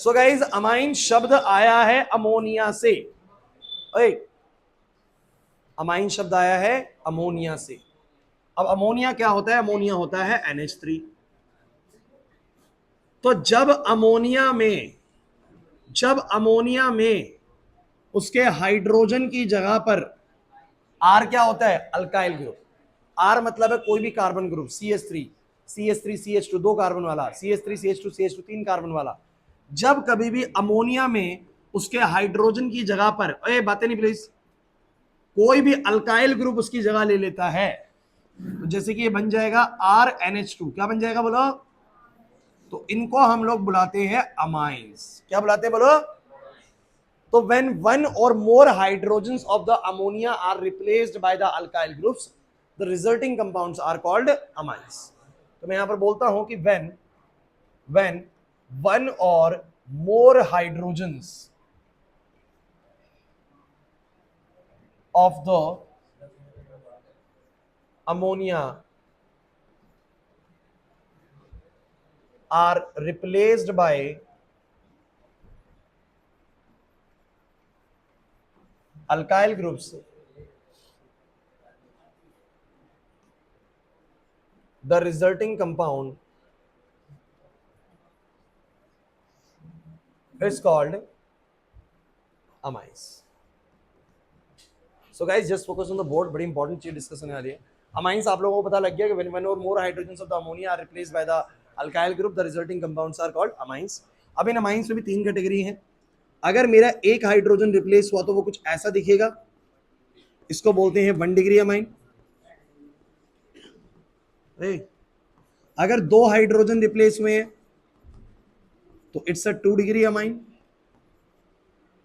So guys amine शब्द आया है अमोनिया से। अमाइन शब्द आया है अमोनिया से। अब अमोनिया क्या होता है? अमोनिया होता है NH3। तो जब अमोनिया में उसके हाइड्रोजन की जगह पर R क्या होता है? Alkyl group. R मतलब है कोई भी कार्बन ग्रुप, CH3 दो कार्बन वाला, CH3 तीन कार्बन वाला। जब कभी भी अमोनिया में उसके हाइड्रोजन की जगह पर, बातें नहीं प्लीज, कोई भी अल्काइल ग्रुप उसकी जगह ले लेता है, तो जैसे कि ये बन जाएगा RNH2। क्या बन जाएगा बोलो? तो इनको हम लोग बुलाते हैं अमाइंस। क्या बुलाते हैं बोलो? तो when one or more hydrogens of the ammonia are replaced by the alkyl groups, the resulting compounds are called amines. तो मैं यहां पर बोलता हूं कि when one or more hydrogens of the ammonia are replaced by alkyl groups, the resulting compound is called amines. So guys, just focus on the board. बड़ी important चीज discuss होने वाली है। अमाइंस आप लोगों को पता लग गया कि when one or more hydrogens of the ammonia are replaced by the alkyl group, the resulting compounds are called amines. अब इन अमाइंस में भी तीन कैटेगरी हैं। अगर मेरा एक हाइड्रोजन रिप्लेस हुआ तो वो कुछ ऐसा दिखेगा, इसको बोलते हैं 1 डिग्री अमाइन। अगर 2 हाइड्रोजन रिप्लेस हुए हैं तो इट्स अ 2 डिग्री अमाइन।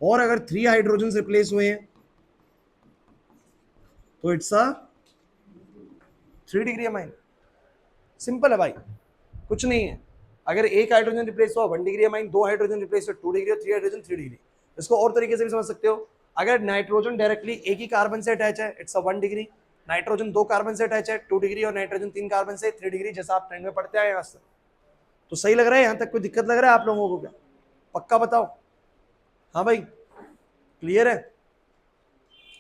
और अगर 3 हाइड्रोजन रिप्लेस हुए हैं तो it's a 3 degree amine. Simple है भाई, कुछ नहीं है। अगर एक हाइड्रोजन रिप्लेस हुआ 1 डिग्री अमाइन, 2 हाइड्रोजन रिप्लेस हुआ 2 डिग्री, और 3 हाइड्रोजन 3 डिग्री। इसको और तरीके से भी समझ सकते हो। अगर नाइट्रोजन डायरेक्टली एक ही कार्बन से अटैच है, it's a 1 degree. Nitrogen 2 carbon से अटैच है, 2 डिग्री, और नाइट्रोजन 3 कार्बन से 3 डिग्री, जैसा आप ट्रेंड में पढ़ते आए। आज तक तो सही लग रहा है? यहां तक कोई दिक्कत लग रहा है आप लोगों को? क्या पक्का बताओ? हाँ भाई, क्लियर है?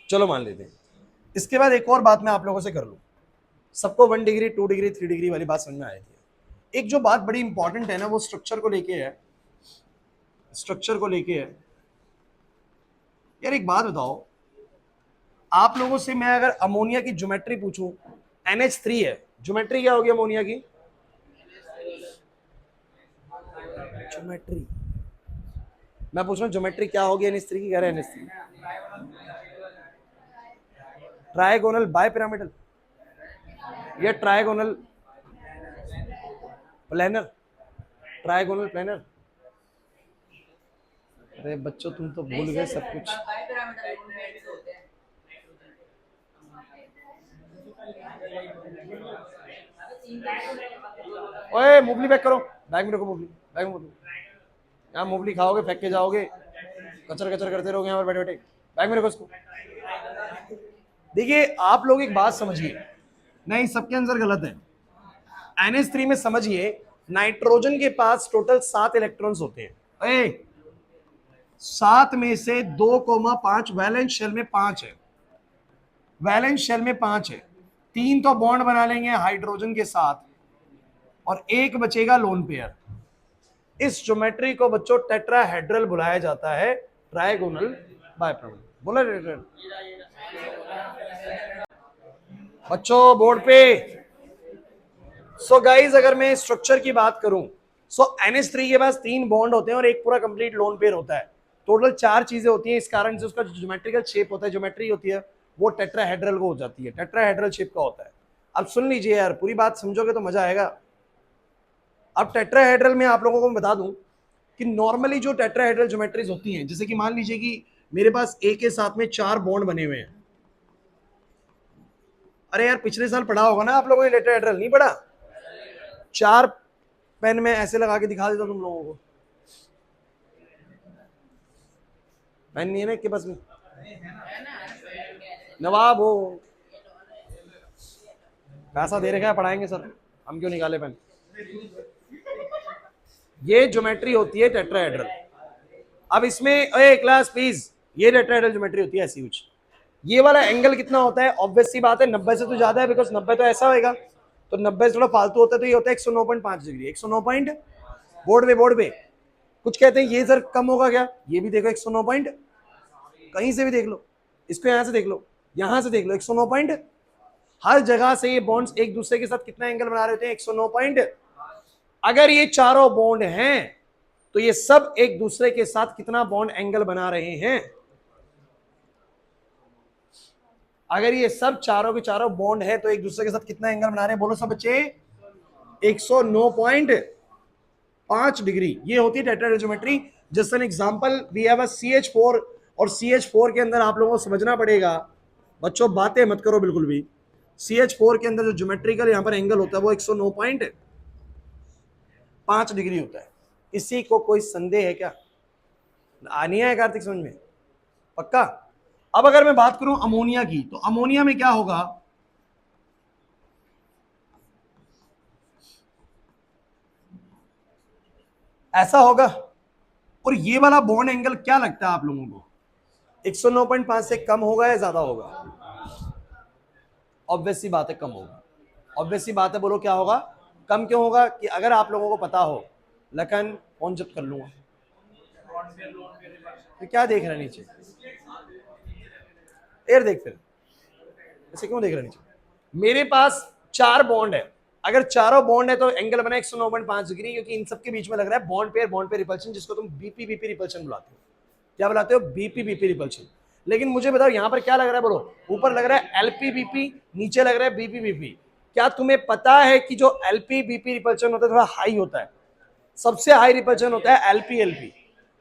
चलो मान लेते हैं। इसके बाद एक और बात मैं आप लोगों से कर लूं। सबको 1 डिग्री, 2 डिग्री, 3 डिग्री वाली बात समझ में आई थी। एक जो बात बड़ी इंपॉर्टेंट है ना, वो स्ट्रक्चर को लेके है। स्ट्रक्चर को लेके है यार। एक बात बताओ, आप लोगों से मैं अगर अमोनिया की ज्योमेट्री पूछूं, NH3 है, ज्योमेट्री क्या होगी अमोनिया की? ज्योमेट्री मैं पूछ रहा हूं, ज्योमेट्री क्या होगी NH3 की? कह रहे हैं NH3 ट्राइगोनल बाय पिरामिडल या ट्राइगोनल प्लेनर? Trigonal planar. अरे बच्चों, तुम तो भूल गए सब कुछ। ओए मूवली पैक करो, बैग में रखो मूवली, बैग में। यहाँ मूवली खाओगे, फेंक के जाओगे, कचर कचर करते रहोगे यहाँ पर बैठे बैठे। बैग में रखो इसको। देखिए आप लोग एक बात समझिए, नहीं सबके आंसर गलत है। NH3 में समझिए, नाइट्रोजन के पास टोटल 7 इलेक्ट्रॉन्स होते हैं। 7 में से 2,5 वैलेंस शेल में 5 है। वैलेंस शेल में 5 है। 3 तो बॉन्ड बना लेंगे हाइड्रोजन के साथ और एक बचेगा लोन पेयर। इस ज्योमेट्री को बच्चों टेट्राहेड्रल बुलाया जाता है, ट्राइगोनल बाइपिरामिडल। बोला बच्चों बोर्ड पे। सो गाइस, अगर मैं स्ट्रक्चर की बात करूं, NH3 के पास 3 बॉन्ड होते हैं और एक पूरा कंप्लीट लोन पेयर होता है। टोटल 4 चीजें होती हैं। इस कारण से उसका जो ज्योमेट्रिकल शेप होता है, ज्योमेट्री होती है, वो टेट्राहेड्रल को हो जाती है, टेट्राहेड्रल शेप का होता है। अब सुन लीजिए यार, पूरी बात समझोगे तो मजा आएगा। अब टेट्राहेड्रल में आप लोगों को मैं बता दूं कि नॉर्मली जो टेट्राहेड्रल ज्योमेट्रीज होती हैं, जैसे कि मान लीजिए कि मेरे पास ए के साथ में 4 बॉन्ड बने हुए हैं। अरे यार, पिछले साल पढ़ा होगा ना आप लोगों ने टेट्राहेड्रल, नहीं पढ़ा? 4 पेन में ऐसे लगा के दिखा देता तुम लोगों को। पेन नहीं है ना इसके पास में? नवाब हो, पैसा दे रखा है, पढ़ाएंगे सर, हम क्यों निकाले पेन? ये ज्योमेट्री होती है टेट्राहेड्रल। अब इसमें ए क्लास प्लीज, ये टेट्राहेड्रल ज्योमेट्री होती है ऐसी कुछ। ये वाला एंगल कितना होता है? ऑब्वियस सी बात है 90 से तो ज्यादा है, बिकॉज 90 तो ऐसा होएगा, तो 90 से थोड़ा फालतू होता है, तो ये होता है 109.5 डिग्री। 109 पॉइंट, बोर्ड पे कुछ कहते हैं ये सर कम होगा क्या? ये भी देखो 109 पॉइंट, कहीं से भी देख लो, इसको यहां से देख लो, यहां से देख लो, 109 पॉइंट। हर जगह से ये बॉन्ड्स एक दूसरे के साथ कितना एंगल बना रहे होते हैं? 109 पॉइंट। अगर ये चारों बॉन्ड हैं तो ये सब एक दूसरे के साथ कितना बॉन्ड एंगल बना रहे हैं? अगर ये सब चारों के चारों बॉन्ड है तो एक दूसरे के साथ कितना एंगल बना रहे हैं? बोलो सब बच्चे, 109.5 डिग्री। ये होती है tetrahedral geometry. Just an example, we have a CH4, और CH4 के अंदर आप लोगों को समझना पड़ेगा, बच्चों बातें मत करो बिल्कुल भी। CH4 के अंदर जो ज्योमेट्रिकल यहां पर एंगल होता है वो 109.5 डिग्री होता है। इसी को कोई संदेह है क्या? नहीं है कार्तिक समझ में? पक्का? अब अगर मैं बात करूं अमोनिया की, तो अमोनिया में क्या होगा? ऐसा होगा। और ये वाला बॉन्ड एंगल क्या लगता है आप लोगों को? 109.5 से कम होगा या ज्यादा होगा? ऑब्वियस सी बात है कम होगा। ऑब्वियस सी बात है, बोलो क्या होगा? कम क्यों होगा? कि अगर आप लोगों को पता हो, लखन फोन जब कर लूंगा, तो क्या देख रहा है नीचे? एयर देख, फिर ऐसे क्यों देख रहा है नीचे? मेरे पास 4 बॉन्ड है, अगर चारों बॉन्ड है तो एंगल बना 109.5 डिग्री, क्योंकि इन सबके बीच में लग रहा है बॉन्ड पेयर रिपल्शन, जिसको तुम बीपी बीपी रिपल्शन बुलाते हो। क्या बुलाते हो? BP BP repulsion. लेकिन मुझे बताओ यहां पर क्या लग रहा है? बोलो। ऊपर लग रहा है एलपी बीपी, नीचे लग रहा है बीपी बीपी। क्या तुम्हें पता है कि जो एलपी बीपी रिपल्शन होता है थोड़ा हाई होता है? सबसे हाई रिपल्शन होता है एलपी एलपी।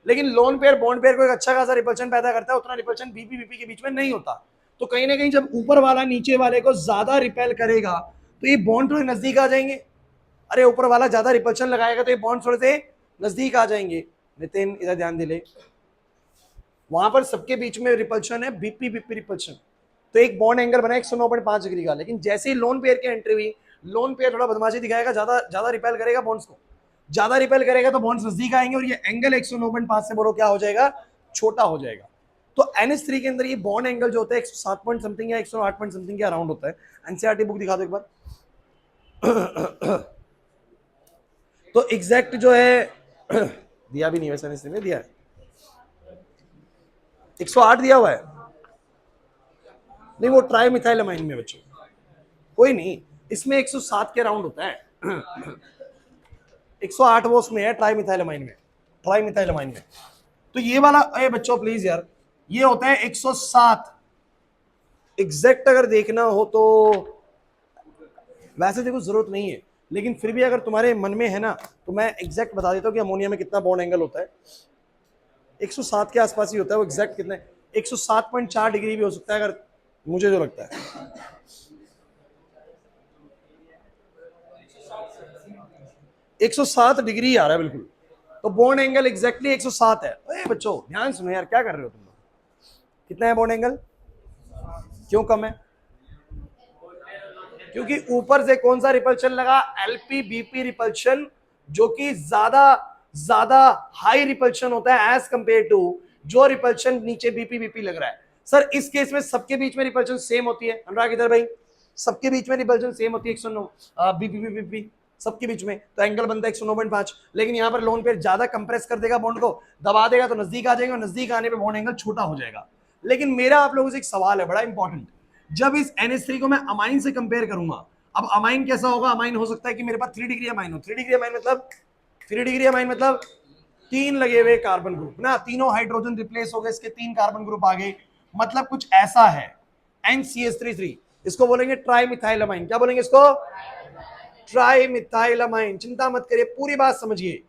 लेकिन लोन पेयर बॉन्ड पेयर को एक अच्छा खासा रिपल्शन पैदा करता है, उतना रिपल्शन बीपी बीपी के बीच में नहीं होता। तो कहीं ना कहीं जब ऊपर वाला नीचे वाले को ज्यादा रिपेल करेगा तो ये बॉन्ड थोड़े नजदीक आ जाएंगे। अरे ऊपर वाला ज्यादा रिपल्शन लगाएगा तो ये बॉन्ड थोड़े से नजदीक आ जाएंगे। नितिन इधर ध्यान दे ले, वहां पर सबके बीच में रिपल्शन है बीपी बीपी रिपल्शन, तो एक बॉन्ड एंगल बना 109.5 डिग्री का। लेकिन जैसे ही लोन पेयर की एंट्री हुई, लोन पेयर थोड़ा बदमाशी दिखाएगा, ज्यादा ज्यादा रिपेल करेगा बॉन्ड्स को, ज्यादा रिपेल करेगा तो बॉन्ड्स नजदीक आएंगे और ये एंगल 109.5 से बोलो क्या हो जाएगा? छोटा हो जाएगा। तो NH3 के अंदर ये बॉन्ड एंगल जो होता है 107 पॉइंट समथिंग या 108 पॉइंट समथिंग के अराउंड होता है। एनसीईआरटी बुक दिखा दो एक बार। तो एग्जैक्ट जो है दिया भी नहीं वैसे NH3 में दिया है, 108 दिया हुआ है। नहीं वो ट्राई मिथाइलमाइन में बच्चों, कोई नहीं, इसमें 107 के अराउंड होता है। 108 वो उसमें है ट्राई मिथाइलमाइन में, ट्राई मिथाइलमाइन में। तो ये वाला, अरे बच्चों प्लीज यार, ये होता है 107। एग्जैक्ट अगर देखना हो तो वैसे देखो जरूरत नहीं है, लेकिन फिर भी अगर तुम्हारे मन में है ना तो मैं एग्जैक्ट बता देता हूँ कि अमोनिया में कितना बॉन्ड एंगल होता है। 107 के आसपास ही होता है वो। एग्जैक्ट कितना है? 107.4 डिग्री भी हो सकता है, अगर मुझे जो लगता है। 107 डिग्री आ रहा है बिल्कुल, तो बॉन्ड एंगल एग्जैक्टली 107 है। अरे बच्चों ध्यान सुनो यार, क्या कर रहे हो तुम लोग? कितना है बॉन्ड एंगल? क्यों कम है? क्योंकि ऊपर से कौन सा रिपल्शन लगा? एलपी बीपी रिपल्शन, जो कि ज्यादा ज्यादा हाई रिपल्शन होता है एज कंपेयर टू जो रिपल्शन नीचे बीपी बीपी लग रहा है। सर इस केस में सबके बीच में रिपल्शन सेम होती है। अनुराग इधर भाई, सबके बीच में रिपल्शन सेम होती है 109 बीपी बीपी सबके बीच में, तो एंगल बनता है 109.5। लेकिन यहाँ पर लोन पेयर ज्यादा कंप्रेस कर देगा, बॉन्ड को दबा देगा तो नजदीक आ जाएगा, नजदीक आने पे बॉन्ड एंगल छोटा हो जाएगा। लेकिन मेरा आप लोगों से एक सवाल है बड़ा इंपॉर्टेंट, जब इस NH3 को मैं अमाइन से कंपेयर करूंगा, अब अमाइन कैसा होगा? अमाइन हो सकता है कि मेरे पास 3 डिग्री अमाइन हो। 3 डिग्री अमाइन मतलब 3 डिग्री अमाइन मतलब 3 लगे हुए कार्बन ग्रुप ना, तीनों हाइड्रोजन रिप्लेस हो गए, इसके 3 कार्बन ग्रुप आ गए, मतलब कुछ ऐसा है। NCH3 इसको बोलेंगे ट्राइमिथाइलमाइन। क्या बोलेंगे इसको? ट्राइमिथाइलमाइन। चिंता मत करिए, पूरी बात समझिए।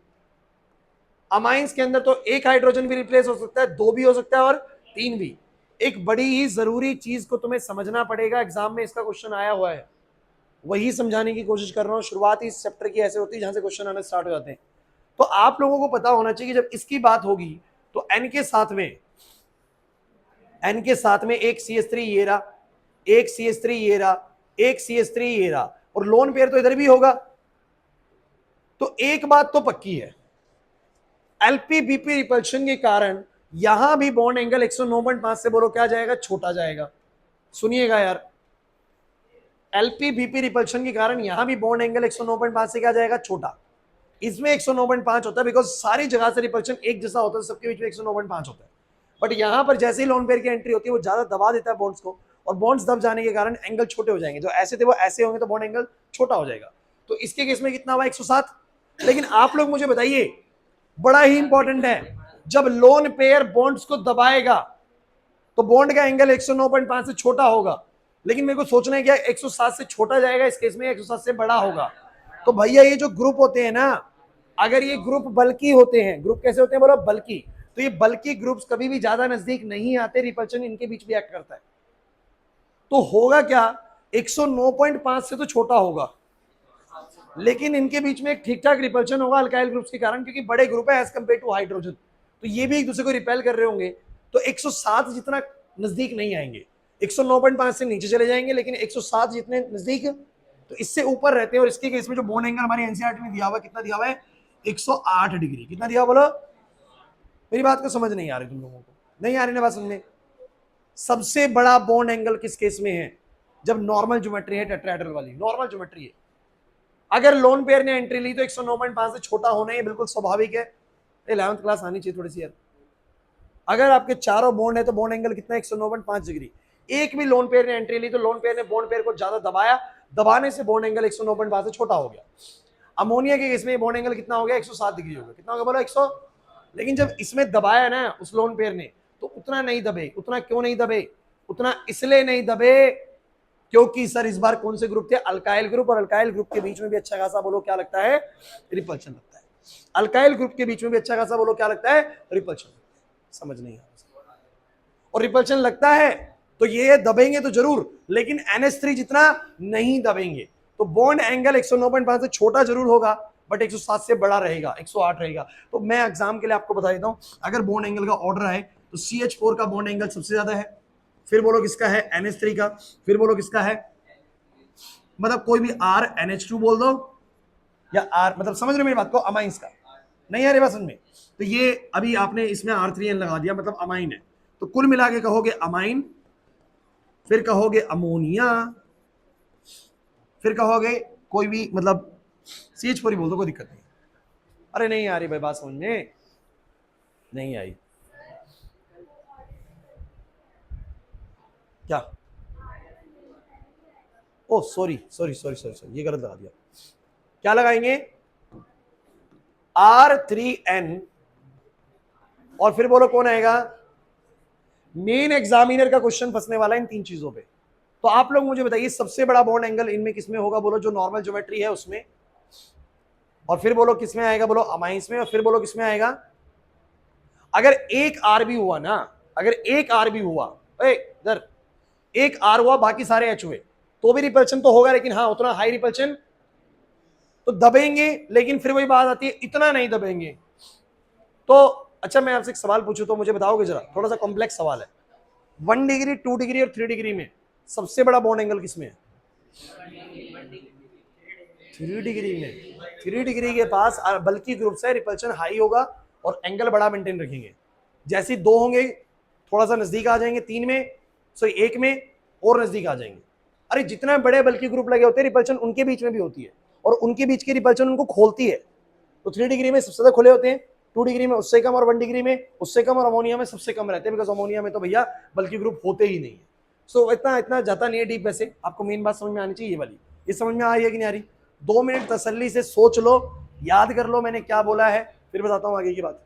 अमाइंस के अंदर तो एक हाइड्रोजन भी रिप्लेस हो सकता है, 2 भी हो सकता है और 3 भी। एक बड़ी ही जरूरी चीज को तुम्हें समझना पड़ेगा, एग्जाम में इसका क्वेश्चन आया हुआ है, वही समझाने की कोशिश कर रहा हूं। शुरुआत इस चैप्टर की ऐसे होती है जहां से क्वेश्चन आना स्टार्ट हो जाते हैं। तो आप लोगों को पता होना चाहिए कि जब इसकी बात होगी तो एन के साथ में एक CH3 ये रहा, एक CH3 ये रहा, एक CH3 ये रहा, और लोन पेयर तो इधर भी होगा। तो एक बात तो पक्की है, एलपीबीपी रिपल्शन के कारण यहां भी बॉन्ड एंगल 109.5 से बोलो क्या जाएगा, छोटा जाएगा। सुनिएगा यार, एलपीबीपी रिपल्शन के कारण यहां भी बॉन्ड एंगल 109.5 से क्या जाएगा, छोटा। इसमें 109.5 होता है बिकॉज सारी जगह से रिपल्शन एक जैसा होता है, सबके बीच में 109.5 होता है। बट यहां पर जैसे ही लोन पेयर की एंट्री होती है वो ज्यादा दबा देता है बॉन्ड्स को, और बॉन्ड्स दब जाने के कारण एंगल छोटे हो जाएंगे। जो ऐसे थे वो ऐसे होंगे तो बॉन्ड एंगल छोटा हो जाएगा। तो इसके केस में कितना हुआ, 107। लेकिन आप लोग मुझे बताइए, बड़ा ही इंपॉर्टेंट है, जब लोन पेयर बॉन्ड्स को दबाएगा तो बॉन्ड का एंगल 109.5 से छोटा होगा। लेकिन मेरे को सोचना है क्या, 107 से छोटा जाएगा इस केस में, 107 से बड़ा होगा। तो भैया ये जो ग्रुप होते हैं ना, अगर ये ग्रुप बल्कि होते हैं, ग्रुप कैसे होते हैं बोलो, बल्कि, तो ये बल्कि ग्रुप्स कभी भी ज्यादा नजदीक नहीं आते, रिपल्शन इनके बीच भी एक्ट करता है। तो होगा क्या, 109.5 से तो छोटा होगा, लेकिन इनके बीच में एक ठीक ठाक रिपल्शन होगा अल्काइल ग्रुप्स के कारण, क्योंकि बड़े ग्रुप है एज कंपेयर टू हाइड्रोजन। तो ये भी एक दूसरे को रिपेल कर रहे होंगे, तो 107 जितना नजदीक नहीं आएंगे, 109.5 से नीचे चले जाएंगे, लेकिन 107 जितने नजदीक तो इससे ऊपर रहते हैं। और इसके केस में जो बॉन्ड एंगल हमारे एनसीईआरटी में दिया हुआ है, कितना दिया हुआ है, 108 डिग्री। कितना दिया बोलो, मेरी बात को समझ नहीं आ रही तुम लोगों को, नहीं आ रही ना बात समझने। सबसे बड़ा बॉन्ड एंगल किस केस में है, जब नॉर्मल ज्योमेट्री है, टेट्राहेड्रल वाली नॉर्मल ज्योमेट्री है। अगर लोन पेयर ने एंट्री ली तो 109.5 से छोटा होना ही बिल्कुल स्वाभाविक है। 11th क्लास आनी चाहिए थोड़ी सी यार। अगर आपके चारों बॉन्ड है तो बॉन्ड एंगल कितना है, 109.5 डिग्री। एक भी लोन पेयर ने एंट्री ली तो लोन पेयर ने बॉन्ड पेयर को ज्यादा दबाया, दबाने से बॉन्ड एंगल 109.5 से छोटा हो गया। अमोनिया के केस में बॉन्ड एंगल कितना हो गया, 107 डिग्री हो गया। कितना होगा बोलो, 100। लेकिन जब इसमें दबाया ना उस लोन पेयर ने, तो उतना नहीं दबे। उतना क्यों नहीं दबे, उतना इसलिए नहीं दबे क्योंकि सर इस बार कौन से ग्रुप थे, अल्काइल ग्रुप। और अल्काइल ग्रुप के बीच में भी अच्छा खासा बोलो क्या लगता है, रिपल्शन लगता है। अल्काइल ग्रुप के बीच में भी अच्छा खासा बोलो क्या लगता है, रिपल्शन। समझ नहीं आ रहा। और रिपल्शन लगता है तो ये दबेंगे तो जरूर, लेकिन NH3 जितना नहीं दबेंगे। तो बॉन्ड एंगल 109.5 से छोटा जरूर होगा, बट 107 से बड़ा रहेगा, 108 रहेगा। तो मैं एग्जाम के लिए आपको बता देता हूं, अगर बॉन्ड एंगल का ऑर्डर है तो CH4 का बॉन्ड एंगल सबसे ज्यादा है, फिर बोलो किसका है, NH3 का, फिर बोलो किसका है, मतलब कोई भी R NH2 बोल दो, या R, मतलब समझ रहे हो मेरी बात को, अमाइंस का। नहीं आ रही बात समझ में, तो ये अभी आपने इसमें R3N लगा दिया, मतलब अमाइन है। तो कुल मिला के कहोगे अमाइन, फिर कहोगे अमोनिया, फिर कहोगे कोई भी, मतलब CH4 ही बोल दो, कोई दिक्कत नहीं। अरे नहीं आ रही भाई बात समझ में, नहीं आई क्या, oh sorry sorry sorry sorry sorry, ये गलत लगा दिया। क्या लगाएंगे, R3N, और फिर बोलो कौन आएगा, मेन एग्जामिनर का क्वेश्चन फंसने वाला है इन तीन चीजों पे। तो आप लोग मुझे बताइए सबसे बड़ा बॉन्ड एंगल इनमें किसमें होगा, बोलो जो नॉर्मल ज्योमेट्री है उसमें, और फिर बोलो किसमें आएगा, बोलो अमाइंस में, और फिर बोलो किसमें आएगा। अगर एक आर भी हुआ ना, अगर एक आर भी हुआ, इधर एक आर हुआ, बाकी सारे एच हुए, तो भी रिपल्शन तो होगा, लेकिन हाँ उतना हाई रिपल्शन, तो दबेंगे, लेकिन फिर वही बात आती है, इतना नहीं दबेंगे। तो अच्छा मैं आपसे एक सवाल पूछूं तो मुझे बताओगे जरा, थोड़ा सा कॉम्प्लेक्स सवाल है। 1 डिग्री, 2 डिग्री और 3 डिग्री में सबसे बड़ा बॉन्ड एंगल किसमें है, 3 डिग्री में। 3 डिग्री के पास बल्कि ग्रुप से रिपल्शन हाई होगा और एंगल बड़ा मेंटेन रखेंगे। जैसे दो होंगे थोड़ा सा नजदीक आ जाएंगे, 3 में सॉरी 1 में और नजदीक आ जाएंगे। अरे जितना बड़े बल्कि ग्रुप लगे होते हैं रिपल्शन उनके बीच में भी होती है, और उनके बीच की रिपल्शन उनको खोलती है। तो 3 डिग्री में सबसे ज्यादा खुले होते हैं, 2 डिग्री में उससे कम, और 1 डिग्री में उससे कम, और अमोनिया में सबसे कम रहते हैं, बिकॉज अमोनिया में तो भैया बल्कि ग्रुप होते ही नहीं है। सो इतना इतना जाता नहीं है डीप। वैसे आपको मेन बात समझ में आनी चाहिए ये वाली, ये समझ में आ रही है कि नहीं आ रही। 2 मिनट तसल्ली से सोच लो, याद कर लो मैंने क्या बोला है, फिर बताता हूं आगे की बात।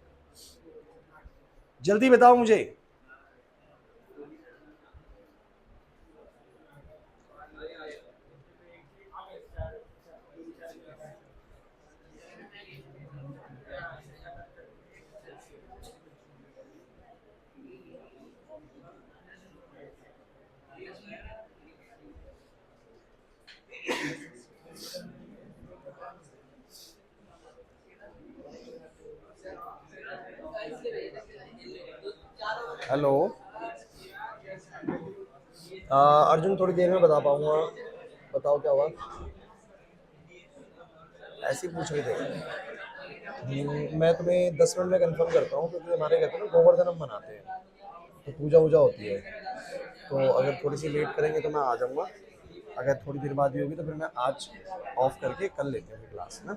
जल्दी बताओ मुझे। हेलो अर्जुन, थोड़ी देर में बता पाऊंगा, बताओ क्या हुआ, ऐसे ही पूछ रहे थे। मैं तुम्हें 10 मिनट में कंफर्म करता हूँ, क्योंकि हमारे घर पे ना गोवर्धनम मनाते हैं, तो पूजा वूजा होती है। तो अगर थोड़ी सी लेट करेंगे तो मैं आ जाऊँगा, अगर थोड़ी देर बाद भी होगी तो फिर मैं आज ऑफ करके कल लेते हैं क्लास ना।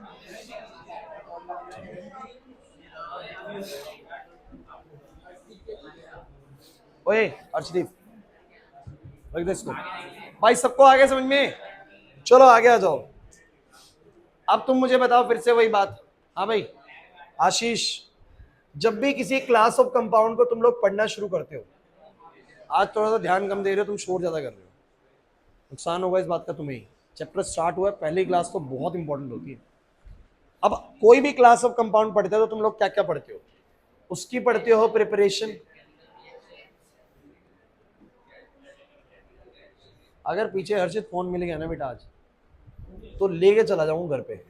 ओए अर्शदीप, रख दे इसको भाई, सबको आगे समझ में, चलो आगे आ जाओ। अब तुम मुझे बताओ फिर से वही बात। हाँ भाई आशीष, जब भी किसी क्लास ऑफ कंपाउंड को तुम लोग पढ़ना शुरू करते हो, आज थोड़ा सा ध्यान कम दे रहे हो, तुम शोर ज्यादा कर रहे हो, नुकसान होगा इस बात का तुम्हें ही। चैप्टर स्टार्ट हुआ है, पहली क्लास तो बहुत इंपॉर्टेंट होती है। अब कोई भी क्लास ऑफ कंपाउंड पढ़ते हो तो तुम लोग क्या क्या पढ़ते हो, उसकी पढ़ते हो प्रिपरेशन। अगर पीछे हर्षित फोन मिल गया ना बेटा आज, तो लेके चला जाऊंगा घर पे।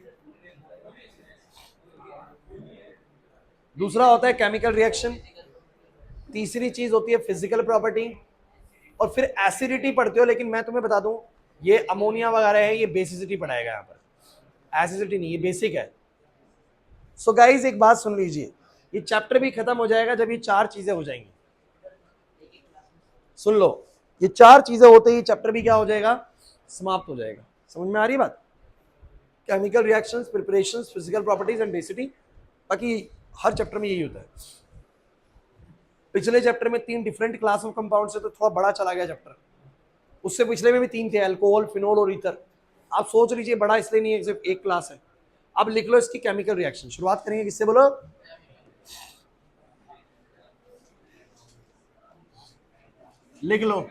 दूसरा होता है केमिकल रिएक्शन, तीसरी चीज होती है फिजिकल प्रॉपर्टी, और फिर एसिडिटी पढ़ते हो। लेकिन मैं तुम्हें बता दूं, ये अमोनिया वगैरह है, ये बेसिसिटी पढ़ाएगा यहाँ पर, एसिडिटी नहीं, ये बेसिक है। सो गाइज एक बात सुन लीजिए, ये चैप्टर भी खत्म हो जाएगा जब ये 4 चीजें हो जाएंगी। सुन लो, ये 4 चीजें होते ही चैप्टर भी क्या हो जाएगा, समाप्त हो जाएगा। समझ में आ रही बात? Chemical reactions, preparations, physical properties and basicity, बाकी हर चैप्टर में यही होता है। पिछले चैप्टर में 3 डिफरेंट क्लास ऑफ कंपाउंड से तो थोड़ा बड़ा चला गया चैप्टर, उससे पिछले में भी 3 थे, अल्कोहल, फिनोल और ईथर। आप सोच लीजिए बड़ा इसलिए नहीं है, सिर्फ एक क्लास है। अब लिख लो इसकी केमिकल रिएक्शन। शुरुआत करेंगे किससे, बोलो? लिख लो।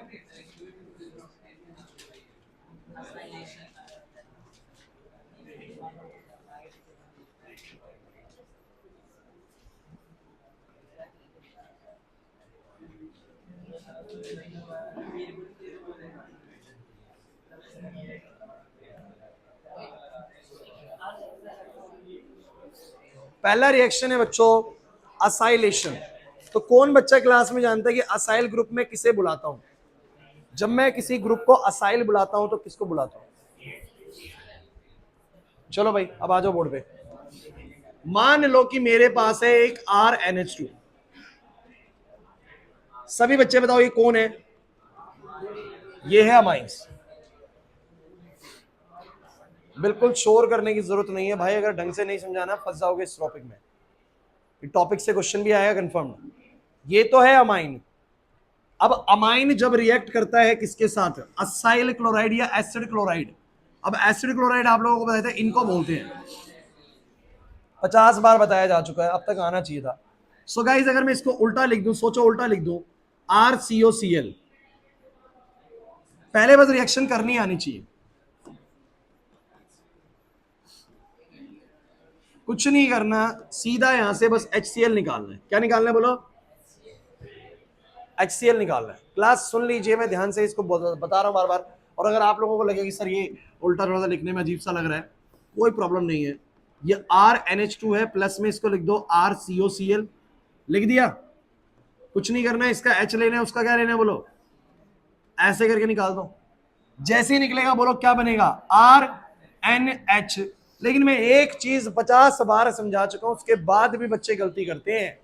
पहला रिएक्शन है बच्चों असाइलेशन। तो कौन बच्चा क्लास में जानता है कि असाइल ग्रुप में किसे बुलाता हूं? जब मैं किसी ग्रुप को असाइल बुलाता हूं तो किसको बुलाता हूं? चलो भाई अब आ जाओ बोर्ड पे। मान लो कि मेरे पास है एक RNH2। सभी बच्चे बताओ ये कौन है? ये है अमाइंस। बिल्कुल शोर करने की जरूरत नहीं है भाई, अगर ढंग से नहीं समझाना फंस जाओगे इस टॉपिक में। टॉपिक से क्वेश्चन भी आएगा कंफर्म। ये तो है अमाइन। अब अमाइन जब रिएक्ट करता है किसके साथ, असाइल क्लोराइड या एसिड क्लोराइड। अब एसिड क्लोराइड आप लोगों को बताया था, इनको बोलते हैं, 50 बार बताया जा चुका है, अब तक आना चाहिए था। सो गाइस अगर मैं इसको उल्टा लिख दूं, सोचो उल्टा लिख दूं, RCOCl। पहले बस रिएक्शन करनी आनी चाहिए, कुछ नहीं करना, सीधा यहां से बस HCl निकालना है। क्या निकालना है बोलो? HCl निकालना है। क्लास सुन लीजिए, मैं ध्यान से इसको बता रहा हूं बार बार। और अगर आप लोगों को लगे कि सर ये उल्टा थोड़ा सा लिखने में अजीब सा लग रहा है, कोई प्रॉब्लम नहीं है। ये RNH2 है, प्लस में इसको लिख दो RCOCl। लिख दिया, कुछ नहीं करना है, इसका H लेना है, उसका क्या लेना है बोलो? ऐसे करके निकाल दो। जैसे ही निकलेगा बोलो क्या बनेगा? RNH। लेकिन मैं एक चीज 50 बार समझा चुका हूं, उसके बाद भी बच्चे गलती करते हैं।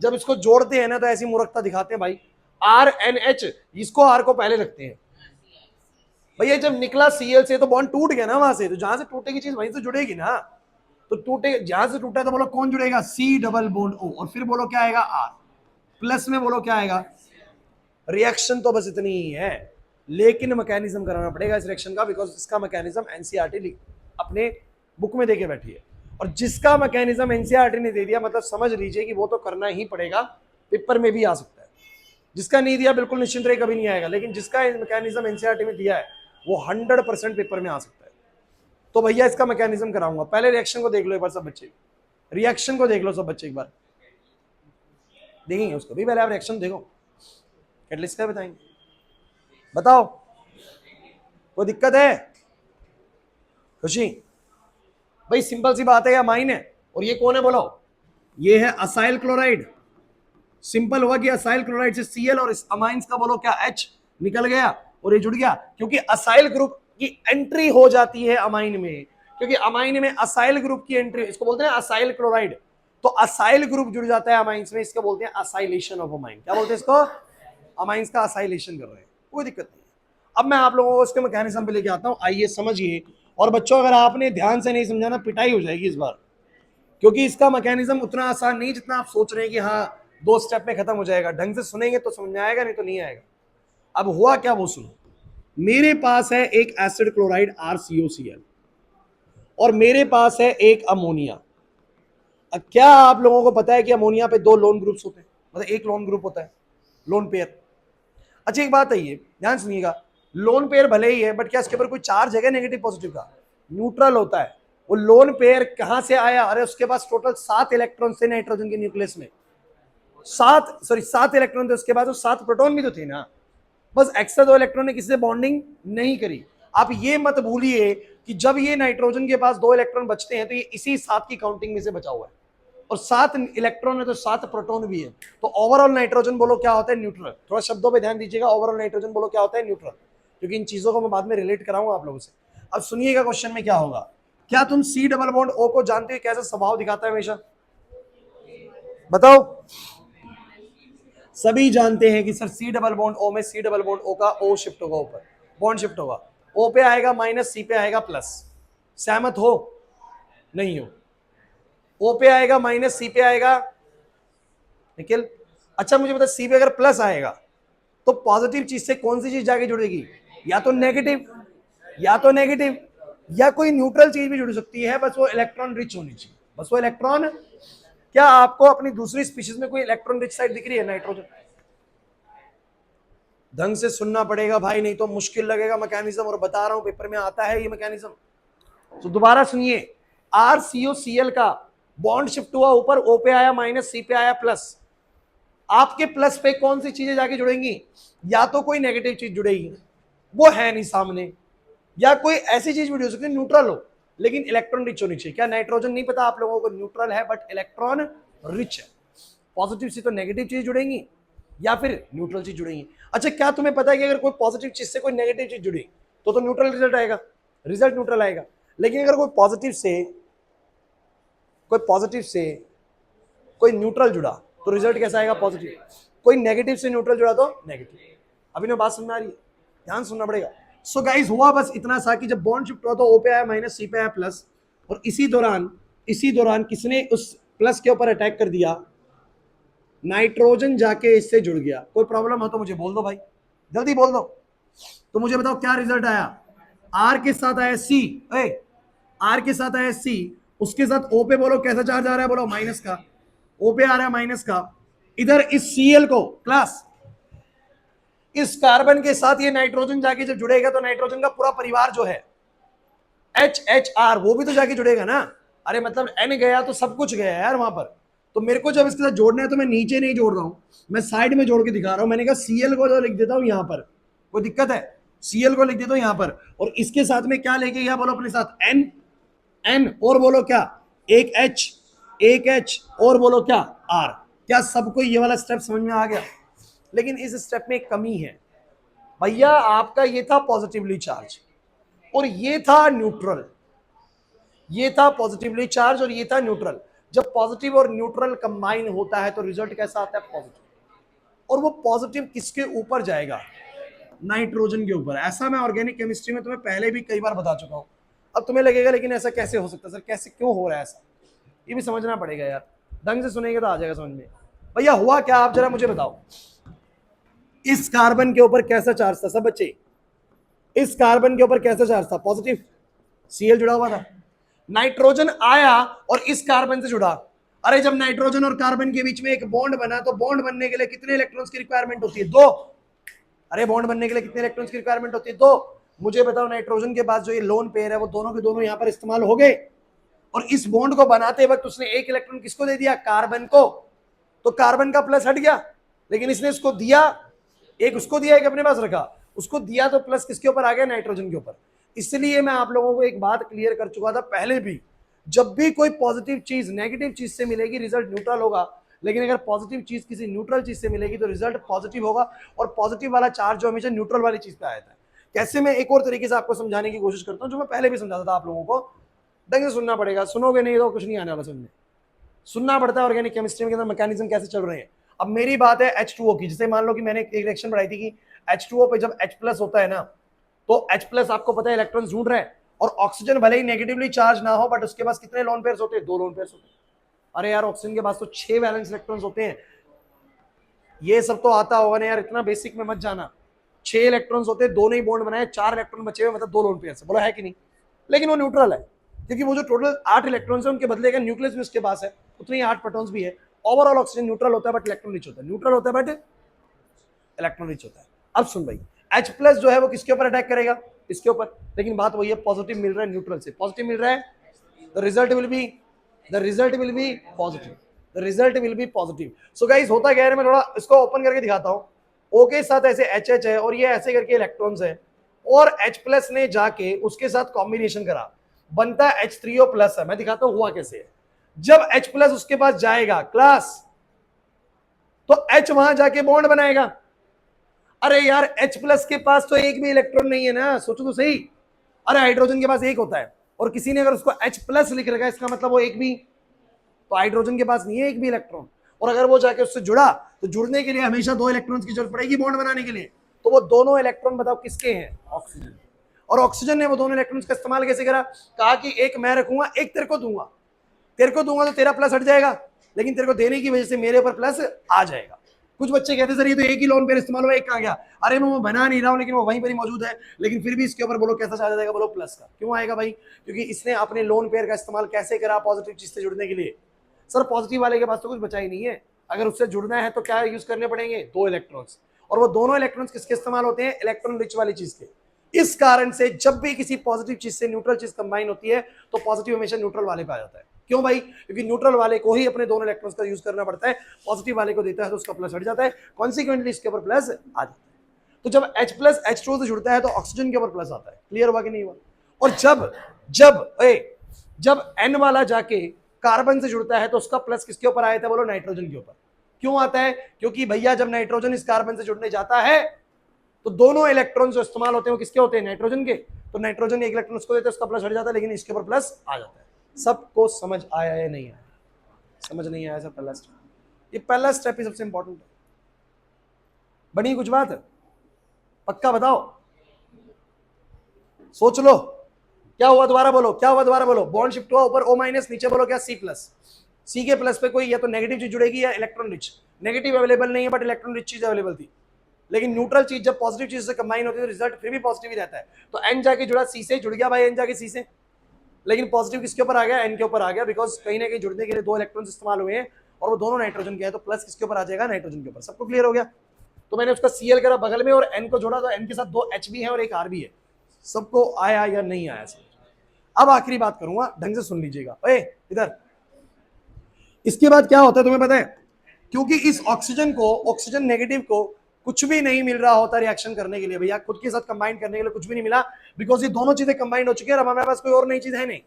जब इसको जोड़ते हैं ना तो ऐसी मूर्खता दिखाते हैं भाई। RNH, इसको R को पहले रखते हैं। भैया जब निकला Cl से तो बॉन्ड टूट गया ना वहां से, तो जहां से टूटेगी चीज वहीं से जुड़ेगी ना। तो टूटे, जहां से टूटा तो बोलो कौन जुड़ेगा? C डबल बॉन्ड O, और फिर बोलो क्या आएगा? R। प्लस में बोलो क्या आएगा? रिएक्शन तो बस इतनी ही है, लेकिन मैकेनिज्म कराना पड़ेगा इस रिएक्शन का, बिकॉज इसका मैकेनिज्म एनसीईआरटी अपने बुक में देके बैठी है। और जिसका मैकेनिज्म एनसीईआरटी ने दे दिया, मतलब समझ लीजिए कि वो तो करना ही पड़ेगा, पेपर में भी आ सकता है। जिसका नहीं दिया बिल्कुल निश्चिंत रहे, कभी नहीं आएगा। लेकिन जिसका मैकेनिज्म एनसीईआरटी में दिया है वो 100% पेपर में आ सकता है। तो भैया इसका मैकेनिज्म कराऊंगा। पहले रिएक्शन को देख लो एक बार सब बच्चे, रिएक्शन को देख लो सब बच्चे एक बार, देखेंगे उसको भी। पहले आप रिएक्शन देखो, कैटलिस्ट क्या बताएंगे, बताओ कोई दिक्कत है? खुशी भाई, सिंपल सी बात है, ये अमाइन है और ये कौन है बोलो? ये है असाइल क्लोराइड। सिंपल हुआ कि असाइल क्लोराइड से Cl और इस अमाइंस का बोलो क्या? H निकल गया और ये जुड़ गया, क्योंकि असाइल ग्रुप की एंट्री हो जाती है अमाइन में क्योंकि अमाइन में असाइल ग्रुप की एंट्री, इसको बोलते हैं असाइल क्लोराइड, तो असाइल ग्रुप जुड़ जाता है अमाइंस में, इसको बोलते हैं असाइलेशन ऑफ अमाइन। क्या बोलते हैं इसको? अमाइंस का असाइलेशन कर रहे हैं, कोई दिक्कत नहीं। अब मैं आप लोगों को उसके मैकेनिज्म पे लेके आता हूं, आइए समझिए। और बच्चों अगर आपने ध्यान से नहीं समझा ना, पिटाई हो जाएगी इस बार, क्योंकि इसका मैकेनिज्म उतना आसान नहीं जितना आप सोच रहे हैं कि हाँ 2 स्टेप में खत्म हो जाएगा। ढंग से सुनेंगे तो समझ में आएगा, नहीं तो नहीं आएगा। अब हुआ क्या वो सुनो। मेरे पास है एक एसिड क्लोराइड RCOCl और मेरे पास है एक अमोनिया। अब क्या आप लोगों को पता है कि अमोनिया पे 2 लोन ग्रुप्स होते हैं, मतलब एक लोन ग्रुप होता है, लोन पेयर। अच्छा एक बात है, ये ध्यान सुनिएगा, लोन पेयर भले ही है बट क्या इसके ऊपर कोई चार्ज है नेगेटिव पॉजिटिव का? न्यूट्रल होता है। वो लोन पेयर कहां से आया? अरे उसके पास टोटल 7 इलेक्ट्रॉन थे नाइट्रोजन के न्यूक्लियस में, 7 इलेक्ट्रॉन थे, उसके बाद 7 प्रोटॉन भी तो थे ना, बस एक्स्ट्रा 2 इलेक्ट्रॉन ने किसी से बॉन्डिंग नहीं करी। आप ये मत भूलिए कि जब ये नाइट्रोजन के पास 2 इलेक्ट्रॉन बचते हैं तो ये इसी 7 की काउंटिंग में से बचा हुआ है, और 7 इलेक्ट्रॉन है तो 7 प्रोटॉन भी है, तो ओवरऑल नाइट्रोजन बोलो क्या होता है? न्यूट्रल। थोड़ा शब्दों पे ध्यान दीजिएगा, ओवरऑल नाइट्रोजन बोलो क्या होता है? न्यूट्रल। क्योंकि इन चीजों को मैं बाद में रिलेट कराऊंगा आप लोगों से। अब सुनिएगा क्वेश्चन में क्या होगा। क्या तुम C डबल बॉन्ड O को जानते हो कैसा स्वभाव दिखाता है हमेशा? बताओ। सभी जानते हैं कि sir C double bond O में C डबल बॉन्ड O का O शिफ्ट होगा ऊपर, बॉन्ड शिफ्ट होगा, O पे आएगा माइनस, C पे आएगा प्लस। सहमत हो? नहीं हो? O पे आएगा माइनस, C पे आएगा निखिल। अच्छा मुझे बता, C पे अगर प्लस आएगा तो पॉजिटिव चीज से कौन सी चीज जाके जुड़ेगी? या तो नेगेटिव, या तो नेगेटिव, या कोई न्यूट्रल चीज भी जुड़ सकती है, बस वो इलेक्ट्रॉन रिच होनी चाहिए, बस वो इलेक्ट्रॉन। क्या आपको अपनी दूसरी स्पीशीज में कोई इलेक्ट्रॉन रिच साइड दिख रही है? नाइट्रोजन। ढंग से सुनना पड़ेगा भाई, नहीं तो मुश्किल लगेगा मैकेनिज्म, और बता रहा हूं पेपर में आता है ये मैकेनिज्म। तो दोबारा सुनिए, RCOCl का बॉन्ड शिफ्ट हुआ ऊपर, O पे आया माइनस, C पे आया प्लस। आपके प्लस पे कौन सी चीजें जाके जुड़ेंगी? या तो कोई नेगेटिव चीज जुड़ेगी, वो है नहीं सामने, या कोई ऐसी चीज भी जुड़ सकती है न्यूट्रल हो लेकिन इलेक्ट्रॉन रिच होनी चाहिए। क्या नाइट्रोजन नहीं पता आप लोगों को? न्यूट्रल है बट इलेक्ट्रॉन रिच है। पॉजिटिव से तो नेगेटिव चीज जुड़ेंगी या फिर न्यूट्रल चीज जुड़ेंगी। अच्छा क्या तुम्हें पता है कि अगर कोई पॉजिटिव चीज से कोई नेगेटिव चीज जुड़ी तो न्यूट्रल रिजल्ट आएगा, रिजल्ट न्यूट्रल आएगा। लेकिन अगर कोई पॉजिटिव से कोई न्यूट्रल जुड़ा तो रिजल्ट कैसा आएगा? पॉजिटिव। कोई नेगेटिव से न्यूट्रल जुड़ा तो नेगेटिव। अभी ना बात समझ में आ रही है? ध्यान सुनना पड़ेगा। सो गाइस हुआ बस इतना सा कि जब बॉन्ड शिफ्ट हुआ तो O पे आया माइनस, C पे आया प्लस, और इसी दौरान किसने उस प्लस के ऊपर अटैक कर दिया? नाइट्रोजन जाके इससे जुड़ गया। कोई प्रॉब्लम हो तो मुझे बोल दो भाई, जल्दी बोल दो। तो मुझे बताओ क्या रिजल्ट आया? R के साथ आया C, R के साथ आया C, उसके साथ O पे बोलो कैसा चार्ज आ रहा है? बोलो माइनस का। O पे आ रहा है माइनस का। इधर इस Cl को क्लास, इस कार्बन के साथ ये नाइट्रोजन जाके जब जुड़ेगा तो नाइट्रोजन का पूरा परिवार जो है HHR वो भी तो जाके जुड़ेगा ना। अरे मतलब N गया तो सब कुछ गया यार वहां पर। तो मेरे को जब इसके साथ जोड़ना है तो मैं नीचे नहीं जोड़ रहा हूं, मैं साइड में जोड़ के दिखा रहा हूं। मैंने कहा Cl को जो लिख देता हूं यहां पर, कोई दिक्कत है? Cl को लिख देता हूं यहां पर, और इसके साथ में क्या लेके गया? बोलो अपने साथ N, और बोलो क्या? एक H, और बोलो क्या? R। क्या सबको ये वाला स्टेप समझ में आ गया? लेकिन इस स्टेप में एक कमी है भैया, आपका ये था पॉजिटिवली चार्ज और ये था न्यूट्रल, ये था पॉजिटिवली चार्ज और ये था न्यूट्रल। जब पॉजिटिव और न्यूट्रल कंबाइन होता है तो रिजल्ट कैसा आता है? पॉजिटिव। और वो पॉजिटिव किसके ऊपर जाएगा? नाइट्रोजन के ऊपर। ऐसा मैं ऑर्गेनिक केमिस्ट्री में तुम्हें पहले भी कई बार बता चुका हूं। अब तुम्हें लगेगा लेकिन ऐसा कैसे हो सकता है सर, कैसे क्यों हो रहा है ऐसा? ये भी समझना पड़ेगा यार, ढंग से सुनेंगे तो आ जाएगा समझ में। भैया हुआ क्या, आप जरा मुझे बताओ। इस कार्बन के ऊपर कैसा चार्ज था सब बच्चे? इस कार्बन के ऊपर कैसा चार्ज था? पॉजिटिव, Cl जुड़ा हुआ था। नाइट्रोजन आया और इस कार्बन से जुड़ा। अरे जब नाइट्रोजन और कार्बन के बीच में एक बॉन्ड बना तो बॉन्ड बनने के लिए कितने इलेक्ट्रॉन्स की रिक्वायरमेंट होती है? 2। अरे बॉन्ड बनने के लिए कितने इलेक्ट्रॉन्स की रिक्वायरमेंट होती है? 2। मुझे बताओ नाइट्रोजन के पास जो ये लोन पेयर है वो दोनों के दोनों यहां पर इस्तेमाल हो गए, और इस बॉन्ड को बनाते वक्त उसने एक इलेक्ट्रॉन किसको दे दिया? कार्बन को। तो कार्बन का प्लस हट गया, लेकिन इसने इसको दिया, एक उसको दिया एक अपने पास रखा, उसको दिया तो प्लस किसके ऊपर आ गया? नाइट्रोजन के ऊपर। इसलिए मैं आप लोगों को एक बात क्लियर कर चुका था पहले भी, जब भी कोई पॉजिटिव चीज नेगेटिव चीज से मिलेगी रिजल्ट न्यूट्रल होगा, लेकिन अगर पॉजिटिव चीज किसी न्यूट्रल चीज से मिलेगी तो रिजल्ट पॉजिटिव होगा। और पॉजिटिव वाला चार्ज जो हमेशा न्यूट्रल वाली चीज पे आया था। कैसे? मैं एक और तरीके से आपको समझाने की कोशिश करता हूं जो मैं पहले भी समझाता था आप लोगों को। ढंग से सुनना पड़ेगा, सुनोगे नहीं तो कुछ नहीं आने वाला समझ। सुनना पड़ता है ऑर्गेनिक केमिस्ट्री के अंदर मैकेनिज्म कैसे चल रहे हैं। अब मेरी बात है H2O की, जैसे मान लो कि मैंने एक रिएक्शन बढ़ाई थी कि H2O पे जब H+ होता है ना, तो H+ आपको पता है इलेक्ट्रॉन ढूंढ रहा है, और ऑक्सीजन भले ही नेगेटिवली चार्ज ना हो, बट उसके पास कितने लोन पेयर्स होते हैं? 2 लोन पेयर्स होते हैं। अरे यार ऑक्सीजन के पास तो 6 वैलेंस इलेक्ट्रॉन्स होते हैं। ये सब तो आता होगा ना यार, इतना बेसिक में मत जाना। 6 इलेक्ट्रॉन्स होते हैं, 2 नहीं बॉन्ड बनाए, 4 इलेक्ट्रॉन बचे हुए, मतलब 2 लोन पेयर्स, बोला है कि नहीं? लेकिन वो न्यूट्रल है, क्योंकि वो जो टोटल 8 इलेक्ट्रॉन्स है उनके बदले का न्यूक्लियस भी उसके पास है, उतनी ही 8 प्रोटॉन्स भी है। ओवरऑल ऑक्सीजन न्यूट्रल होता है बट इलेक्ट्रॉन रिच होता है, न्यूट्रल होता है बट इलेक्ट्रॉन रिच होता है। अब सुन भाई, H+ जो है वो किसके ऊपर अटैक करेगा? इसके ऊपर। लेकिन बात वही है, पॉजिटिव मिल रहा है न्यूट्रल से, पॉजिटिव मिल रहा है, the result will be positive, the result will be positive. So guys होता क्या है, मैं थोड़ा इसको ओपन करके दिखाता हूं। O के साथ ऐसे HH है और ये ऐसे करके इलेक्ट्रॉन्स है, और H+ ने जाके उसके साथ कॉम्बिनेशन करा, बनता है H3O+ है। मैं दिखाता हूं हुआ कैसे है। जब H+ उसके पास जाएगा क्लास, तो H वहां जाके बॉन्ड बनाएगा। अरे यार H+ के पास तो एक भी इलेक्ट्रॉन नहीं है ना, सोचो तो सही। अरे हाइड्रोजन के पास एक होता है, और किसी ने अगर उसको H+ लिख रखा है, इसका मतलब वो एक भी, तो हाइड्रोजन के पास नहीं है एक भी इलेक्ट्रॉन। और अगर वो जाके उससे जुड़ा, तो जुड़ने के लिए हमेशा 2 इलेक्ट्रॉन्स की जरूरत पड़ेगी बॉन्ड बनाने के लिए। तो वो दोनों इलेक्ट्रॉन बताओ किसके हैं? ऑक्सीजन। और ऑक्सीजन ने वो दोनों इलेक्ट्रॉन्स का इस्तेमाल कैसे करा? कहा कि एक मैं रखूंगा, एक तेरे को दूंगा, तेरे को दूंगा तो तेरा प्लस हट जाएगा, लेकिन तेरे को देने की वजह से मेरे ऊपर प्लस आ जाएगा। कुछ बच्चे कहते सर ये तो एक ही लोन पेयर इस्तेमाल हुआ, एक कहां गया? अरे मैं वो बना नहीं रहा हूं, लेकिन वो वहीं पर ही मौजूद है, लेकिन फिर भी इसके ऊपर बोलो कैसा आ जाएगा? बोलो प्लस का। क्यों आएगा भाई? क्योंकि इसने अपने लोन पेयर का इस्तेमाल कैसे करा? पॉजिटिव चीज से जुड़ने के लिए। सर पॉजिटिव वाले के पास तो कुछ बचा ही नहीं है, अगर उससे जुड़ना है तो क्या यूज करने पड़ेंगे? 2 इलेक्ट्रॉन्स। और वो दोनों इलेक्ट्रॉन्स किसके इस्तेमाल होते हैं? इलेक्ट्रॉन रिच वाली चीज के। इस कारण से जब भी किसी पॉजिटिव चीज से न्यूट्रल चीज कंबाइन होती है, तो पॉजिटिव हमेशा न्यूट्रल वाले पे आ जाता है। क्यों भाई? क्योंकि न्यूट्रल वाले को ही अपने दोनों इलेक्ट्रॉन्स का यूज करना पड़ता है, पॉजिटिव वाले को देता है तो उसका प्लस हट जाता है, कॉन्सिक्वेंटली इसके ऊपर प्लस आ जाता है। तो जब H+ H2 से जुड़ता है तो ऑक्सीजन के ऊपर प्लस आता है। क्लियर हुआ कि नहीं हुआ? और जब जब जब N वाला जाके कार्बन से जुड़ता है तो उसका प्लस किसके ऊपर आया था? बोलो नाइट्रोजन के ऊपर। क्यों आता है? क्योंकि भैया जब नाइट्रोजन इस कार्बन से जुड़ने जाता है, तो दोनों इलेक्ट्रॉन जो इस्तेमाल होते हैं वो किसके होते हैं? नाइट्रोजन के। तो नाइट्रोजन एक इलेक्ट्रॉन उसको देते हैं, उसका प्लस हट जाता है, लेकिन इसके ऊपर प्लस आ जाता है। सबको समझ आया या नहीं आया? समझ नहीं आया सर? पहला स्टेप, ये पहला स्टेप ही सबसे इंपॉर्टेंट है। बनी कुछ बात? पक्का बताओ, सोच लो क्या हुआ, दोबारा बोलो क्या हुआ, दोबारा बोलो। बॉन्ड शिफ्ट हुआ, ऊपर O-, नीचे बोलो क्या? C+। सी के प्लस पे कोई या तो नेगेटिव चीज जुड़ेगी या इलेक्ट्रॉन रिच। नेगेटिव अवेलेबल नहीं है बट इलेक्ट्रॉन रिच चीज अवेलेबल थी, लेकिन न्यूट्रल चीज जब पॉजिटिव चीज से कंबाइन होती है तो रिजल्ट फिर भी पॉजिटिव ही रहता है। तो N जाके जुड़ा C से, जुड़ गया भाई N जाके C से, लेकिन पॉजिटिव किसके ऊपर आ गया? N के ऊपर आ गया, बिकॉज कहीं ना कहीं जुड़ने के लिए 2 इलेक्ट्रॉन्स इस्तेमाल हुए हैं और वो दोनों नाइट्रोजन के हैं, तो प्लस किसके ऊपर आ जाएगा? नाइट्रोजन के ऊपर। सबको क्लियर हो गया? तो मैंने उसका Cl करा बगल में और N को जोड़ा, तो N के साथ 2 H भी है और एक R भी है। सबको आया या नहीं आया समझ? अब आखिरी बात करूंगा, ढंग से सुन लीजिएगा। ओए इधर, इसके बाद क्या होता है तुम्हें पता है? क्योंकि इस ऑक्सीजन को, ऑक्सीजन नेगेटिव को कुछ भी नहीं मिल रहा होता रिएक्शन करने के लिए भैया, खुद के साथ कंबाइन करने के लिए कुछ भी नहीं मिला, बिकॉज ये दोनों चीजें कंबाइन हो चुकी है, अब हमारे पास कोई और नई चीज है नहीं।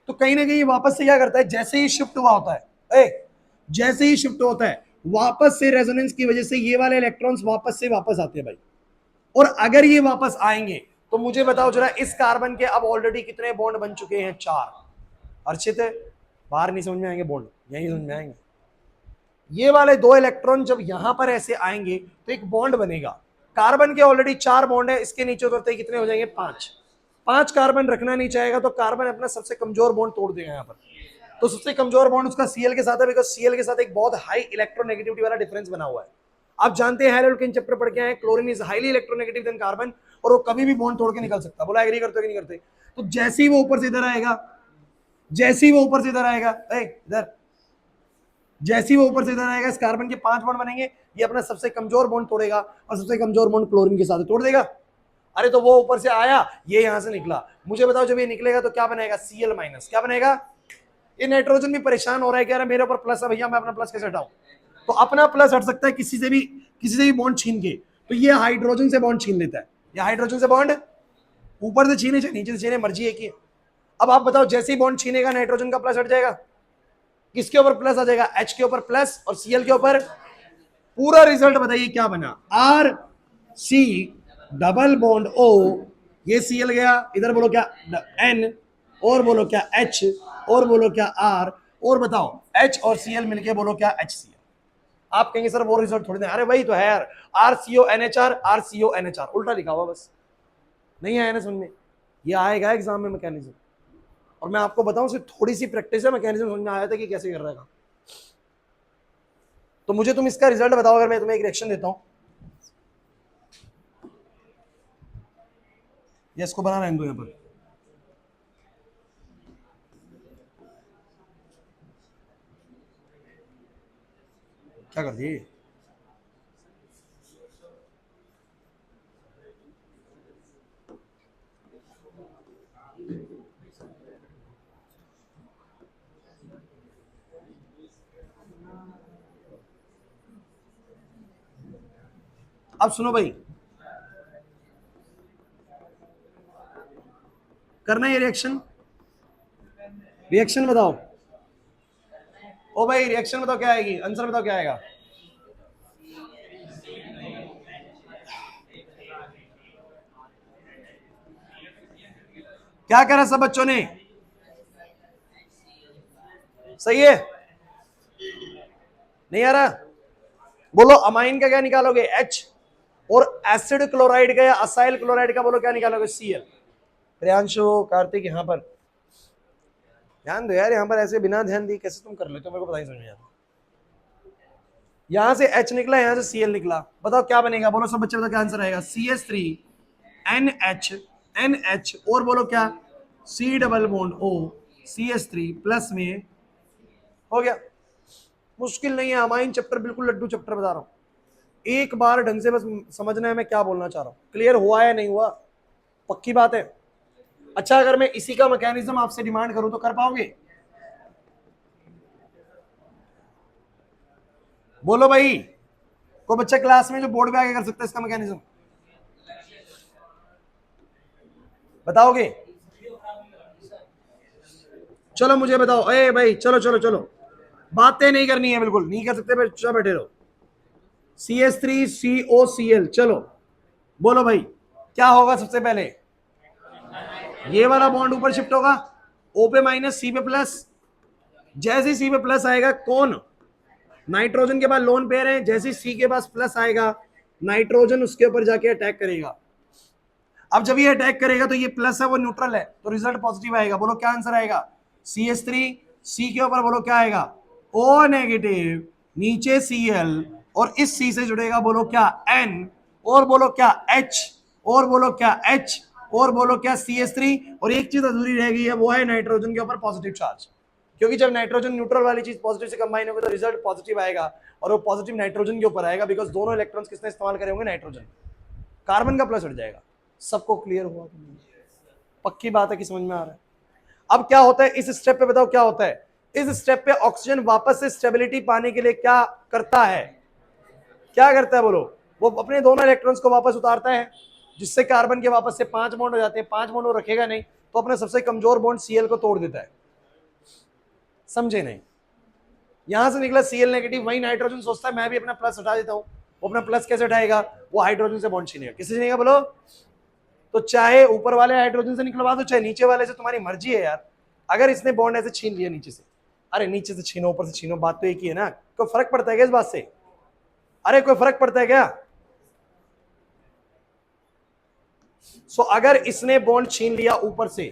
तो कहीं ना कहीं वापस से क्या करता है? जैसे ही शिफ्ट हुआ होता है, जैसे ही शिफ्ट होता है, वापस से रेजोनेंस की वजह से ये वाले इलेक्ट्रॉन्स वापस आते हैं भाई। और अगर ये वापस आएंगे तो मुझे बताओ जरा, इस कार्बन के अब ऑलरेडी कितने बॉन्ड बन चुके हैं? 4। अर्चित बाहर नहीं समझ में आएंगे बॉन्ड, यही समझ में आएंगे। ये वाले 2 इलेक्ट्रॉन जब यहां पर ऐसे आएंगे तो एक बॉन्ड बनेगा। कार्बन के ऑलरेडी 4 बॉन्ड है, इसके नीचे उतरते ही कितने हो जाएंगे? 5 कार्बन रखना नहीं चाहेगा तो कार्बन अपना सबसे कमजोर बॉन्ड तोड़ देगा यहाँ पर। तो सबसे कमजोर बॉन्ड उसका Cl के साथ है, बिकॉज Cl के साथ एक बहुत हाई इलेक्ट्रोनेगेटिविटी वाला डिफरेंस बना हुआ है। आप जानते हैं हाइड्रोजन चैप्टर पढ़ के आए, chlorine is highly electronegative than carbon, और वो कभी भी बॉन्ड तोड़ के निकल सकता है। बोला एग्री करते हो कि नहीं करते? तो जैसे ही वो ऊपर से इधर आएगा, जैसे ही वो ऊपर से इधर आएगा, इधर, जैसे ही वो ऊपर से इधर आएगा, इस कार्बन के 5 बॉन्ड बनेंगे, ये अपना सबसे कमजोर बॉन्ड तोड़ेगा और सबसे कमजोर बॉन्ड क्लोरीन के साथ तोड़ देगा। अरे तो वो ऊपर से आया, ये यहां से निकला, मुझे बताओ जब ये निकलेगा तो क्या बनेगा? Cl-। क्या बनेगा? ये नाइट्रोजन भी परेशान हो रहा है, कह रहा है मेरे ऊपर प्लस है भैया, मैं अपना प्लस कैसे हटाऊं? तो अपना प्लस हट सकता है किसी से भी बॉन्ड छीन के। तो ये हाइड्रोजन से बॉन्ड छीन लेता है, ये हाइड्रोजन से बॉन्ड ऊपर से छीने नीचे से छीने, मर्जी है कि। अब आप बताओ जैसे ही बॉन्ड छीनेगा नाइट्रोजन का प्लस हट जाएगा, किसके ऊपर प्लस आ जाएगा? H के ऊपर प्लस और Cl के ऊपर। पूरा रिजल्ट बताइए क्या बना? R C double bond O, ये Cl गया इधर, बोलो क्या? N, और बोलो क्या H, और बोलो क्या R, और बताओ H और Cl मिलके बोलो क्या HCl। आप कहेंगे सर वो रिजल्ट थोड़ी ना, अरे वही तो है यार, RCONHR RCONHR उल्टा लिखा हुआ बस। नहीं आया ना समझ में, ये आएगा एग्जाम में मैकेनिज्म। और मैं आपको बताऊं सिर्फ थोड़ी सी प्रैक्टिस है, मैकेनिज्म समझ में आया था कि कैसे कर रहा है। तो मुझे तुम इसका रिजल्ट बताओ, अगर मैं तुम्हें एक रिएक्शन देता हूं, या इसको बना रहने दो यहां पर। क्या कर दिए, अब सुनो भाई, करना है रिएक्शन, रिएक्शन बताओ। ओ भाई रिएक्शन बताओ क्या आएगी, आंसर बताओ क्या आएगा। क्या करा सब बच्चों ने, सही है, नहीं आ रहा, बोलो अमाइन का क्या निकालोगे H, और एसिड क्लोराइड का या असाइल क्लोराइड का बोलो क्या निकालोगे Cl। प्रियांशु कार्तिक यहाँ पर ध्यान दो यार, यहाँ पर ऐसे बिना ध्यान दी कैसे तुम कर लेते हो, मेरे को पता ही समझ में आता। यहां से H निकला, यहां से Cl निकला, बताओ क्या बनेगा, बोलो सब बच्चे बताओ क्या आंसर आएगा। CH3NH और बोलो क्या C double bond O CH3 plus में, हो गया। मुश्किल नहीं है, अमाइन चैप्टर बिल्कुल लड्डू चैप्टर बता रहा हूं, एक बार ढंग से बस समझना है मैं क्या बोलना चाह रहा हूं। क्लियर हुआ या नहीं हुआ, पक्की बात है। अच्छा अगर मैं इसी का मैकेनिज्म आपसे डिमांड करूं तो कर पाओगे, बोलो भाई। कोई बच्चा क्लास में जो बोर्ड पे आके कर सकता है इसका मैकेनिज्म, बताओगे। चलो मुझे बताओ, ए भाई चलो चलो चलो, बातें नहीं करनी है, बिल्कुल नहीं कर सकते, चुप बैठे रहो। CH3COCl, चलो बोलो भाई क्या होगा सबसे पहले, ये वाला बॉन्ड ऊपर शिफ्ट होगा, O पे माइनस C पे प्लस, जैसे C पे प्लस आएगा कौन, नाइट्रोजन के पास लोन पेयर है, जैसे C के पास प्लस आएगा नाइट्रोजन उसके ऊपर जाके अटैक करेगा। अब जब ये अटैक करेगा तो ये प्लस है वो न्यूट्रल है, तो रिजल्ट पॉजिटिव आएगा, बोलो क्या आंसर आएगा। CH3 C के ऊपर बोलो क्या आएगा O नेगेटिव, नीचे Cl, और इस C से जुड़ेगा बोलो क्या N, और बोलो क्या H, और बोलो क्या H, और बोलो क्या CH3, और एक चीज अधूरी रह गई है वो है नाइट्रोजन के ऊपर पॉजिटिव चार्ज, क्योंकि जब नाइट्रोजन न्यूट्रल वाली चीज पॉजिटिव से कंबाइन होगी तो रिजल्ट पॉजिटिव आएगा, और वो पॉजिटिव नाइट्रोजन के ऊपर आएगा, बिकॉज दोनों इलेक्ट्रॉन्स किसने इस्तेमाल करे होंगे, नाइट्रोजन, कार्बन का प्लस हट जाएगा। सबको क्लियर हुआ, पक्की बात है कि समझ में आ रहा है। अब क्या होता है इस स्टेप पे, बताओ क्या होता है इस स्टेप पे, ऑक्सीजन वापस से स्टेबिलिटी पाने के लिए क्या करता है, क्या करता है बोलो, वो अपने दोनों इलेक्ट्रॉन्स को वापस उतारता है, जिससे कार्बन के वापस से 5 बॉन्ड हो जाते हैं, 5 बॉन्ड वो रखेगा नहीं, तो अपने सबसे कमजोर बॉन्ड Cl को तोड़ देता है, समझे नहीं। यहां से निकला Cl नेगेटिव, वही नाइट्रोजन सोचता है मैं भी अपना प्लस हटा देता हूं, वो अपना प्लस कैसे उठाएगा, वो हाइड्रोजन से बॉन्ड छीनेगा, किससे छीनेगा बोलो, तो चाहे ऊपर वाले हाइड्रोजन से निकलवा दो चाहे नीचे वाले से, तुम्हारी मर्जी है यार। अगर इसने बॉन्ड ऐसे छीन लिया नीचे से, अरे नीचे से छीनो ऊपर से छीनो, बात तो एक ही है ना, कोई फर्क पड़ता है क्या इस बात से, अरे कोई फर्क पड़ता है क्या। अगर इसने बॉन्ड छीन लिया ऊपर से,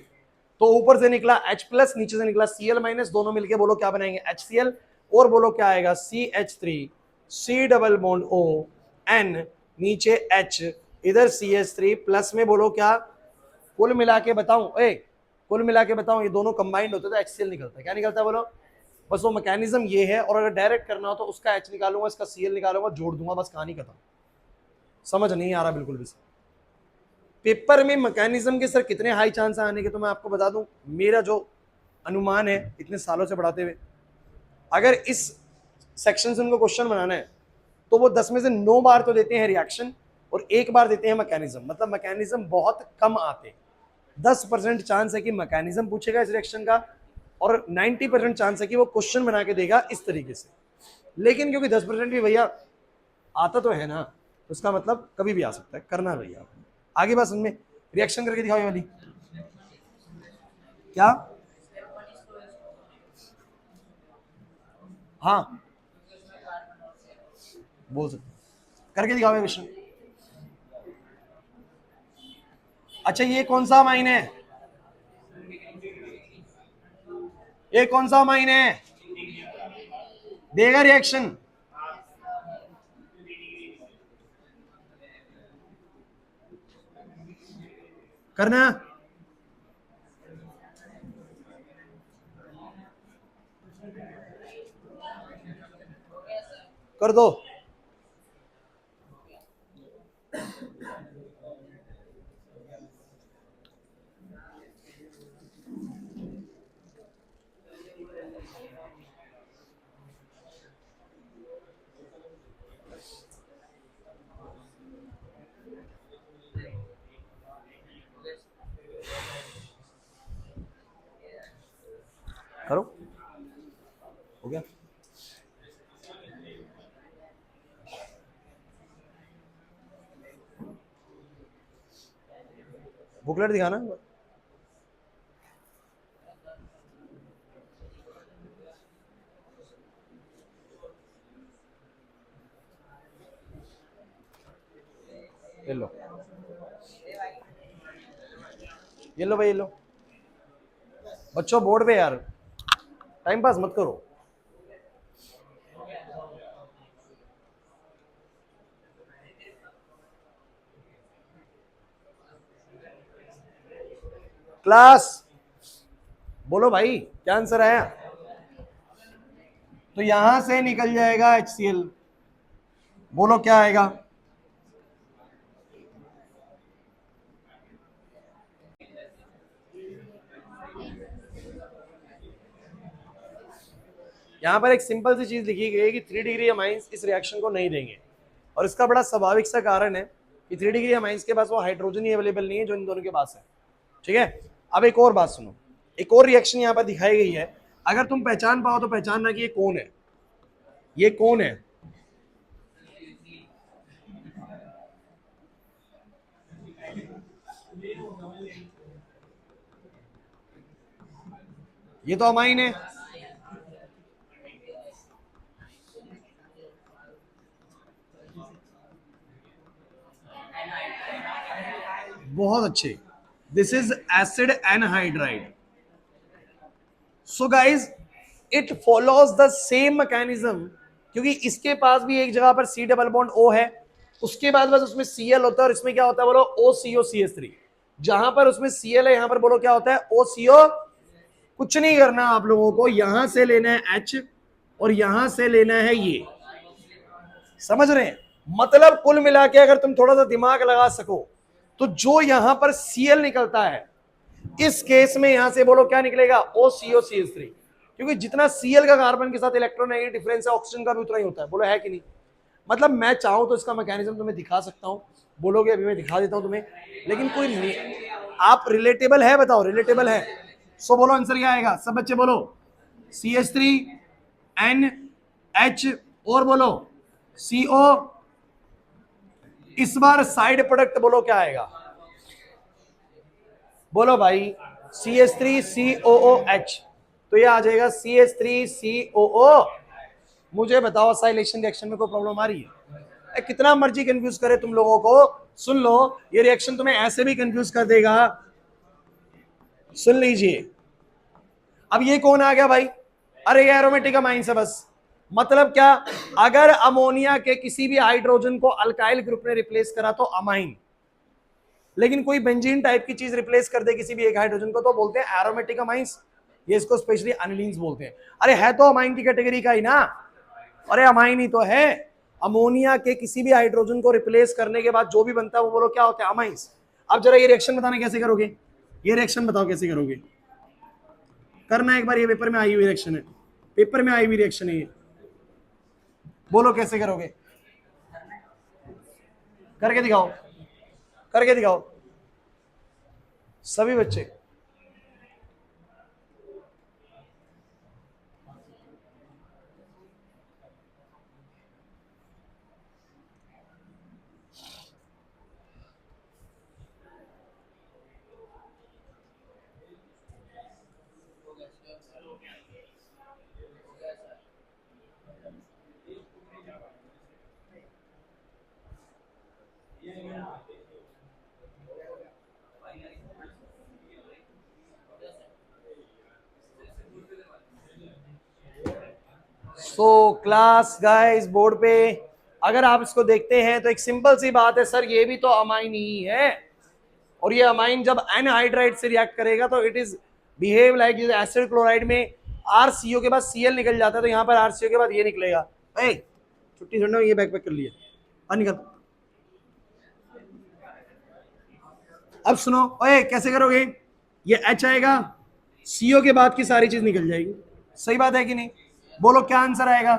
तो ऊपर से निकला H प्लस, नीचे से निकला Cl माइनस, दोनों मिलके बोलो क्या बनाएंगे HCl, और बोलो क्या आएगा CH3 C double bond O N, नीचे H, इधर CH3 प्लस में बोलो क्या, कुल मिला के बताऊं, कुल मिला के बताऊं, ये दोनों कंबाइंड होते तो HCl निकलता है, क्या निकलता है बोलो, बस वो मैकेनिज्म ये है। और अगर डायरेक्ट करना हो तो उसका H निकालूंगा, इसका Cl निकालूंगा, जोड़ दूंगा, बस कहानी खत्म। समझ नहीं आ रहा बिल्कुल भी। पेपर में मैकेनिज्म के सर कितने हाई चांस आने के, तो मैं आपको बता दूं, मेरा जो अनुमान है इतने सालों से पढ़ाते हुए, अगर इस सेक्शन से उनको क्वेश्चन बनाना है तो वो 10 में से 9 बार तो देते हैं रिएक्शन और 1 बार देते हैं मैकेनिज्म, मतलब मैकेनिज्म बहुत कम आते। 10% चांस है कि मैकेनिज्म पूछेगा इस रिएक्शन का, और 90% चांस है कि वो क्वेश्चन बना के देगा इस तरीके से। लेकिन क्योंकि 10% भी भैया आता तो है ना, तो उसका मतलब कभी भी आ सकता है, करना भैया। आगे बात समझ में, रिएक्शन करके दिखाओ ये वाली, क्या? हाँ बोल सकते, करके दिखाओ ये क्वेश्चन। अच्छा ये कौन सा अमाइन है, ये कौन सा अमाइन है, देगा रिएक्शन? करना कर दो। करो, हो गया। बुकलेट दिखाना। ये लो, ये लो भाई, ये लो। बच्चों बोर्ड पे यार टाइम पास मत करो। क्लास बोलो भाई, क्या आंसर आया? तो यहां से निकल जाएगा HCl। बोलो क्या आएगा? यहां पर एक सिंपल सी चीज लिखी गई है कि 3 डिग्री अमाइंस इस रिएक्शन को नहीं देंगे, और इसका बड़ा स्वाभाविक सा कारण है कि 3 डिग्री अमाइंस के पास वो हाइड्रोजन ही अवेलेबल नहीं है जो इन दोनों के पास है। ठीक है, अब एक और बात सुनो, एक और रिएक्शन यहां पर दिखाई गई है, अगर तुम पहचान पाओ तो पहचानना कि ये कौन है, ये कौन है? ये तो अमाइन है। बहुत अच्छे, this is acid anhydride. So guys it follows the same mechanism, क्योंकि इसके पास भी एक जगह पर C डबल बॉन्ड O है, उसके बाद बस उसमें Cl होता है, और इसमें क्या होता है बोलो, OCO CH3। जहां पर उसमें Cl है, यहां पर बोलो क्या होता है, OCO। कुछ नहीं करना आप लोगों को, यहां से लेना है H और यहां से लेना है ये, समझ रहे हैं? मतलब कुल मिला के अगर तुम थोड़ा सा दिमाग लगा सको तो जो यहां पर Cl निकलता है, इस केस में यहां से बोलो क्या निकलेगा, OCO CH3, क्योंकि जितना Cl का कार्बन के साथ इलेक्ट्रोनेगेटिव डिफरेंस है, ऑक्सीजन का भी उतना ही होता है। बोलो है कि नहीं? मतलब मैं चाहूं तो इसका मैकेनिज्म तुम्हें दिखा सकता हूं, बोलोगे अभी मैं दिखा देता हूं तुम्हें, लेकिन कोई नहीं। आप रिलेटेबल है, बताओ रिलेटेबल है? सो बोलो आंसर क्या आएगा, सब बच्चे बोलो, CH3NH, और बोलो CO, इस बार साइड प्रोडक्ट बोलो क्या आएगा, बोलो भाई, CH3COOH, तो ये आ जाएगा CH3COO। मुझे बताओ असाइलेशन रिएक्शन में कोई प्रॉब्लम आ रही है? कितना मर्जी कंफ्यूज करे तुम लोगों को, सुन लो, ये रिएक्शन तुम्हें ऐसे भी कंफ्यूज कर देगा। सुन लीजिए, अब ये कौन आ गया भाई, अरे ये एरोमेटिक अमाइन है बस। मतलब क्या, अगर अमोनिया के किसी भी हाइड्रोजन को अल्काइल ग्रुप ने रिप्लेस करा तो अमाइन, लेकिन कोई बेंजीन टाइप की चीज रिप्लेस कर दे किसी भी एक हाइड्रोजन को तो बोलते हैं एरोमेटिक अमाइंस। ये इसको स्पेशली अनिलीन्स बोलते हैं। अरे है तो अमाइन की कैटेगरी का ही ना, अरे अमाइन ही तो है। अमोनिया के किसी भी हाइड्रोजन को रिप्लेस करने के बाद जो भी बनता है वो बोलो क्या होता है, अमाइंस। अब जरा ये रिएक्शन बताना कैसे करोगे, ये रिएक्शन बताओ कैसे करोगे, करना एक बार, ये पेपर में आई हुई रिएक्शन है, पेपर में आई हुई रिएक्शन है ये, बोलो कैसे करोगे, करके दिखाओ, करके दिखाओ सभी बच्चे। सो क्लास गाइस, बोर्ड पे अगर आप इसको देखते हैं तो एक सिंपल सी बात है, सर ये भी तो अमाइन ही है, और ये अमाइन जब एनहाइड्राइड से रिएक्ट करेगा तो it is behave like acid chloride में आरसीओ के बाद सीएल निकल जाता है, तो यहाँ पर आरसीओ के बाद ये निकलेगा। ए, छुट्टी छोड़ना, ये बैग पैक कर लिया, निकल। अब सुनो, ओए कैसे करोगे, ये एच आएगा, सीओ के बाद की सारी चीज निकल जाएगी। सही बात है कि नहीं? बोलो क्या आंसर आएगा?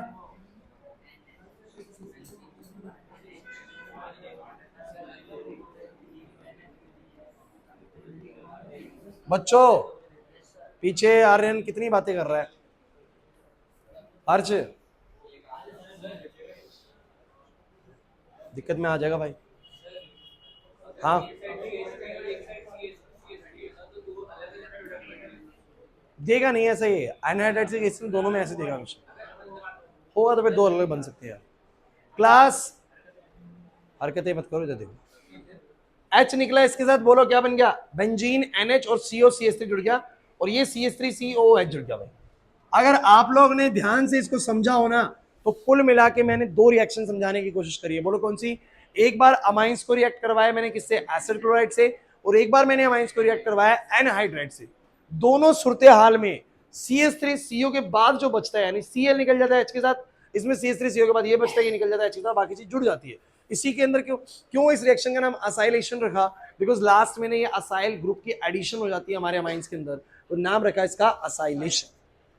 बच्चों पीछे आर्यन कितनी बातें कर रहा है। अर्ज दिक्कत में आ जाएगा भाई। हाँ देगा नहीं, ऐसा ही है, एनहाइड्राइड से एसिड दोनों में ऐसे देगा हमेशा, होगा तो फिर दो अलग बन सकते हैं। क्लास हरकतें मत करो, इधर देखो, H निकला इसके साथ, बोलो क्या बन गया? बेंजीन NH और CO CH3 जुड़ गया, और ये CH3 COOH जुड़ गया भाई। अगर आप लोग ने ध्यान से इसको समझा हो ना, तो कुल मिला के मैंने दो रिएक्शन समझाने की कोशिश करी है। बोलो कौन सी? एक बार अमाइंस को रिएक्ट करवाया मैंने किससे? एसिड क्लोराइड से, और एक बार मैंने अमाइंस को रिएक्ट करवाया एनहाइड्राइड से। दोनों सूरत हाल में CH3CO के बाद जो बचता है, यानी Cl निकल जाता है H के साथ, इसमें CH3CO के बाद ये बचता है, ये निकल जाता है H के साथ, बाकी चीज जुड़ जाती है। इसी के अंदर क्यों इस रिएक्शन का नाम असाइलेशन रखा? बिकॉज लास्ट में ये असाइल ग्रुप की एडिशन हो जाती है हमारे अमाइंस के अंदर, तो नाम रखा इसका असाइलेशन।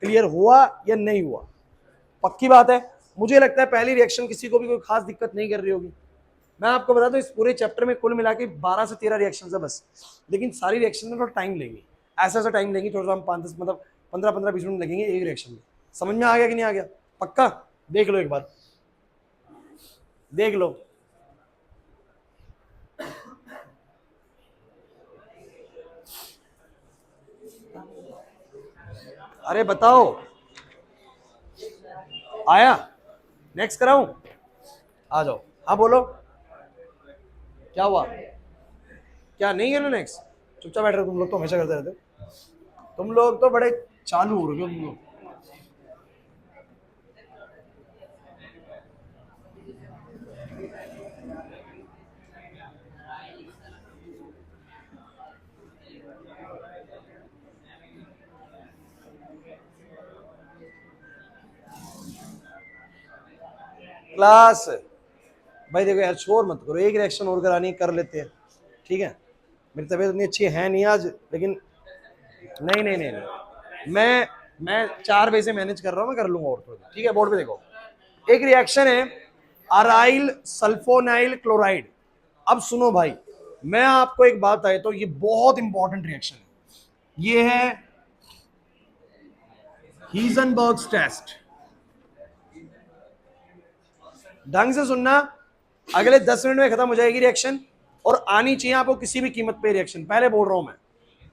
क्लियर हुआ या नहीं हुआ? पक्की बात है। मुझे लगता है पहली रिएक्शन किसी को भी कोई खास दिक्कत नहीं कर रही होगी। मैं आपको बता दूं, इस पूरे चैप्टर में कुल मिला के 12 से 13 रिएक्शन है बस, लेकिन सारी रिएक्शन में थोड़ा टाइम लेंगे, ऐसा टाइम लेंगे, थोड़ा सा हम 5-10 मतलब 15-20 मिनट लगेंगे एक रिएक्शन में। समझ में आ गया कि नहीं आ गया? पक्का? देख लो एक बार, देख लो। अरे बताओ, आया? नेक्स्ट कराऊं? आ जाओ। हाँ बोलो, क्या हुआ? क्या नहीं है नेक्स्ट? चुपचाप बैठ रहे हो तुम लोग, तो हमेशा करते रहते हो। तुम लोग तो बड़े चालू हो रहे हो तुम लोग। क्लास भाई देखो यार, शोर मत करो, एक रिएक्शन और करानी कर लेते हैं, ठीक है? मेरी तबीयत इतनी अच्छी है नहीं आज, लेकिन नहीं नहीं नहीं, नहीं। मैं 4 बजे से मैनेज कर रहा हूँ, मैं कर लूंगा और थोड़ी, ठीक है? बोर्ड पे देखो, एक रिएक्शन है अराइल सल्फोनाइल क्लोराइड। अब सुनो भाई, मैं आपको एक बात आए तो ये बहुत इंपॉर्टेंट रिएक्शन है, ये है हीजनबर्ग्स टेस्ट। ढंग से सुनना, अगले 10 मिनट में खत्म हो जाएगी रिएक्शन, और आनी चाहिए आपको किसी भी कीमत पे रिएक्शन, पहले बोल रहा हूं मैं।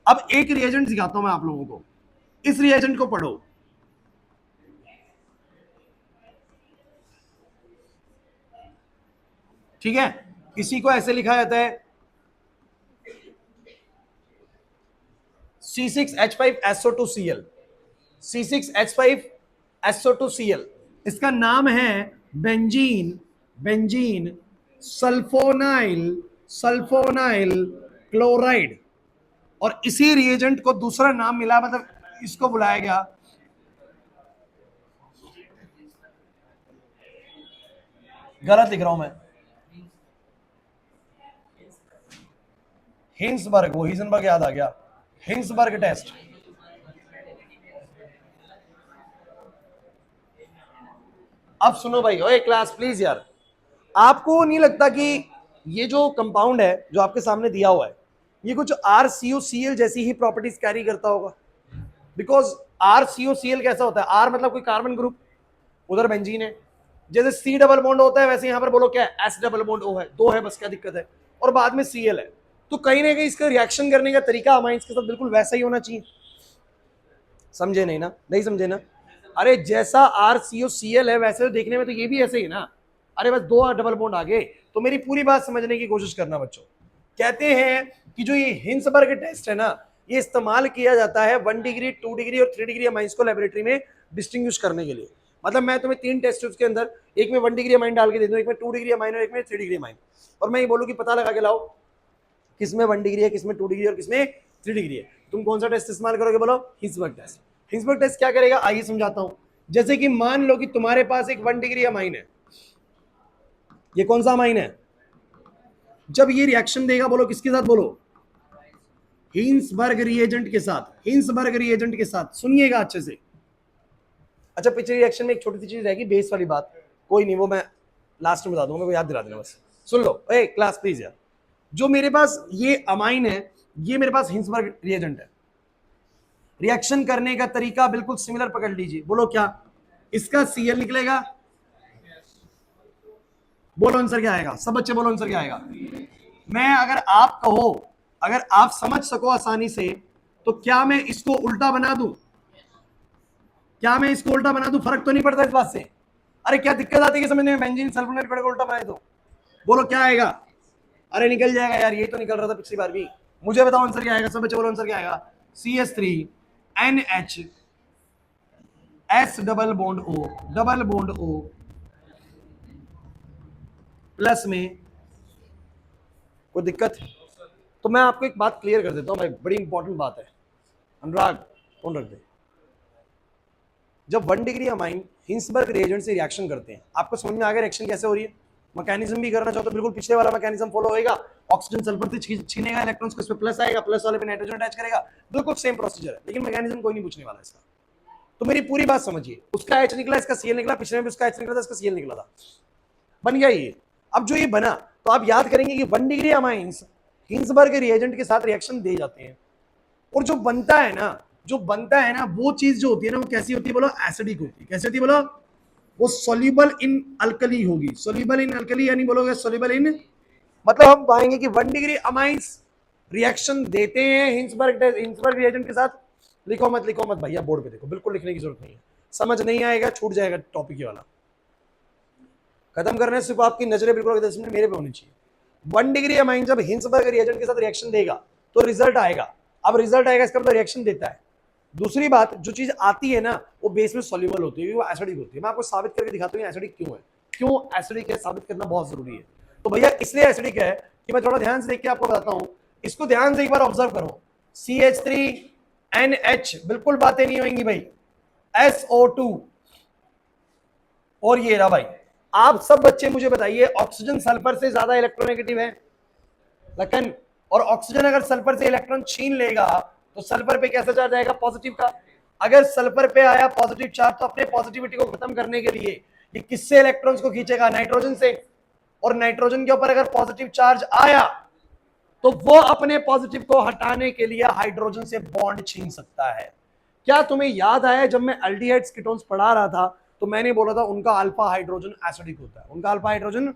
अब एक रिएजेंट सिखाता हूं मैं आप लोगों को, इस रिएजेंट को पढ़ो। ठीक है? इसी को ऐसे लिखा जाता है C6H5SO2Cl, C6H5SO2Cl। इसका नाम है बेंजीन सल्फोनाइल क्लोराइड, और इसी रिएजेंट को दूसरा नाम मिला, मतलब इसको बुलाया गया गलत लिख रहा हूं मैं, हिंसबर्ग, वो हिजनबर्ग याद आ गया, हिंसबर्ग टेस्ट। अब सुनो भाई, ओए क्लास प्लीज यार, आपको नहीं लगता कि ये जो कंपाउंड है जो आपके सामने दिया हुआ है, ये कुछ RCOCl जैसी ही प्रॉपर्टीज कैरी करता होगा? बिकॉज RCOCl कैसा होता है? R मतलब कोई कार्बन ग्रुप, उधर बेंजीन है, जैसे C डबल बॉन्ड होता है वैसे यहां पर बोलो क्या है? S डबल बॉन्ड O है, दो है बस, क्या दिक्कत है? और बाद में Cl है, तो कहीं ना कहीं इसका रिएक्शन करने का तरीका अमाइंस के साथ बिल्कुल वैसा ही होना चाहिए। समझे नहीं ना? नहीं समझे ना? अरे जैसा RCOCl है वैसे तो देखने में तो ये भी ऐसे ही ना। अरे बस दो डबल बॉन्ड आ गए, तो मेरी पूरी बात समझने की कोशिश करना बच्चों। कहते हैं कि जो ये हिंसबर्ग टेस्ट है ना, ये इस्तेमाल किया जाता है 1 डिग्री 2 डिग्री और 3 डिग्री अमाइंस को लेबोरेटरी में डिस्टिंग्विश करने के लिए। मतलब मैं तुम्हें 3 टेस्ट ट्यूब्स के अंदर एक में 1 डिग्री अमाइन डाल के दे दूं, एक में 2 डिग्री अमाइन और एक में 3 डिग्री अमाइन, और मैं ये बोलूं कि पता लगा के लाओ किसमें 1 डिग्री है, किसमें 2 डिग्री और किसमें 3 डिग्री है, तुम कौन सा टेस्ट इस्तेमाल करोगे? बोलो हिंसबर्ग टेस्ट। हिंसबर्ग टेस्ट क्या करेगा, आइए समझाता हूं। जैसे कि मान लो कि तुम्हारे पास एक 1 डिग्री अमाइन है, ये कौन सा अमाइन है? जब ये रिएक्शन देगा, बोलो किसके साथ? बोलो हिंसबर्ग रिएजेंट के साथ। हिंसबर्ग रिएजेंट के साथ, सुनिएगा अच्छे से। अच्छा, पिछले रिएक्शन में एक छोटी सी चीज रहेगी, बेस वाली बात, कोई नहीं, वो मैं लास्ट में बता दूंगा, मेरे को याद दिला देना बस। सुन लो ए क्लास प्लीज यार, जो मेरे पास ये अमाइन है, ये मेरे पास हिंसबर्ग रिएजेंट है। रिएक्शन करने का तरीका बिल्कुल सिमिलर पकड़ लीजिए। बोलो क्या? इसका Cl निकलेगा। बोलो आंसर क्या आएगा? सब बच्चे बोलो आंसर क्या आएगा? मैं अगर आप कहो, अगर आप समझ सको आसानी से, तो क्या मैं इसको उल्टा बना दूं? क्या मैं इसको उल्टा बना दूं? फर्क तो नहीं पड़ता इस बात से। अरे क्या दिक्कत आती है समझने में? बेंजीन सल्फोनेट को उल्टा बनाए तो बोलो क्या आएगा? अरे निकल जाएगा यार, ये तो निकल रहा था पिछली बार भी। मुझे बताओ आंसर क्या आएगा? सब बच्चे बोलो आंसर क्या आएगा? CH3NH S double bond O plus में। कोई दिक्कत? तो मैं आपको एक बात क्लियर कर देता हूं भाई, बड़ी इंपॉर्टेंट बात है। अनुराग फोन रख दे। जब 1 डिग्री अमाइन हिंसबर्ग रिएजेंट से रिएक्शन करते हैं, आपको समझ में आ गया रिएक्शन कैसे हो रही है? मैकेनिज्म भी करना चाहो तो बिल्कुल पिछले वाला मैकेनिज्म फॉलो होएगा। ऑक्सीजन सल्फर से छीनेगा इलेक्ट्रॉन्स को, इस पे प्लस आएगा, प्लस वाले पे नाइट्रोजन अटैच करेगा, बिल्कुल सेम प्रोसीजर है, लेकिन मैकेनिज्म कोई नहीं पूछने वाला इसका। तो मेरी पूरी बात समझिए, उसका H निकला, इसका Cl निकला, पिछले में भी उसका H निकला था, इसका Cl निकला था, बन गया ये। अब जो ये बना, तो आप याद करेंगे कि 1 डिग्री अमाइंस हिंसबर्ग रिएजेंट के साथ रिएक्शन दे जाते हैं, और जो बनता है ना, वो चीज जो होती है ना, वो कैसी होती है? बोलो एसिडिक होती है। कैसी होती है? बोलो वो सोल्यूबल इन अल्कली होगी। सोल्यूबल इन अल्कली यानी बोलोगे सोल्यूबल इन, मतलब हम पाएंगे कि 1 डिग्री अमाइंस रिएक्शन देते हैं हिंसबर्ग रिएजेंट के साथ। लिखो मत भैया, बोर्ड पे देखो, बिल्कुल लिखने की जरूरत नहीं है, समझ नहीं आएगा छूट जाएगा टॉपिक ये वाला। खत्म करने से सिर्फ आपकी नजरें बिल्कुल मेरे पे होनी चाहिए। 1 डिग्री अमाइन जब हिंसबर्ग रिएजेंट के साथ रिएक्शन देगा तो रिजल्ट आएगा। अब रिजल्ट आएगा, इसका मतलब रिएक्शन देता है। दूसरी बात, जो चीज आती है ना, वो बेस में सॉल्युबल होती है, वो एसिडिक होती है। मैं आपको साबित करके दिखाता हूँ एसिडिक क्यों है। क्यों एसिडिक है, साबित करना बहुत जरूरी है। तो भैया इसलिए एसिडिक है कि मैं थोड़ा ध्यान से देख के आपको बताता हूँ। इसको ध्यान से एक बार ऑब्जर्व करो। CH3NH, बिल्कुल बातें नहीं होंगी भाई, SO2, और ये रहा भाई। आप सब बच्चे मुझे बताइए, ऑक्सीजन सल्फर से ज्यादा इलेक्ट्रोनेगेटिव है लखन, और ऑक्सीजन अगर सल्फर से इलेक्ट्रॉन छीन लेगा तो सल्फर पे कैसा चार्ज आएगा? पॉजिटिव का। अगर सल्फर पे आया पॉजिटिव चार्ज, तो अपने पॉजिटिविटी को खत्म करने के लिए ये किससे इलेक्ट्रॉन्स को खींचेगा? नाइट्रोजन से। और नाइट्रोजन के ऊपर अगर पॉजिटिव चार्ज आया तो वो अपने पॉजिटिव को हटाने के लिए हाइड्रोजन से बॉन्ड छीन सकता है। क्या तुम्हें याद आया जब मैं एल्डिहाइड्स कीटोन्स पढ़ा रहा था तो मैंने बोला था उनका अल्फा हाइड्रोजन एसिडिक होता है। उनका अल्फा हाइड्रोजन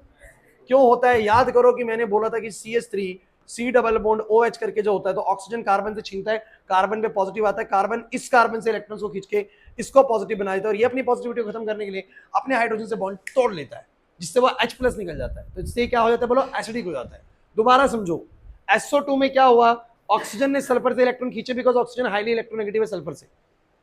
क्यों होता है? याद करो कि मैंने बोला था कि CH3 C double bond OH करके जो होता है, तो ऑक्सीजन कार्बन से छीनता है, कार्बन पे पॉजिटिव आता है, कार्बन इस कार्बन से इलेक्ट्रॉन्स को खींच के इसको पॉजिटिव बना देता है, और ये अपनी पॉजिटिविटी को खत्म करने के लिए अपने हाइड्रोजन से बॉन्ड तोड़ लेता है, जिससे वो H+ निकल जाता है। तो इससे क्या हो जाता है? बोलो एसिडिक हो जाता है। दोबारा समझो, SO2 में क्या हुआ? ऑक्सीजन ने सल्फर से इलेक्ट्रॉन खींचे, बिकॉज ऑक्सीजन हाईली इलेक्ट्रोनेगेटिव है सल्फर से,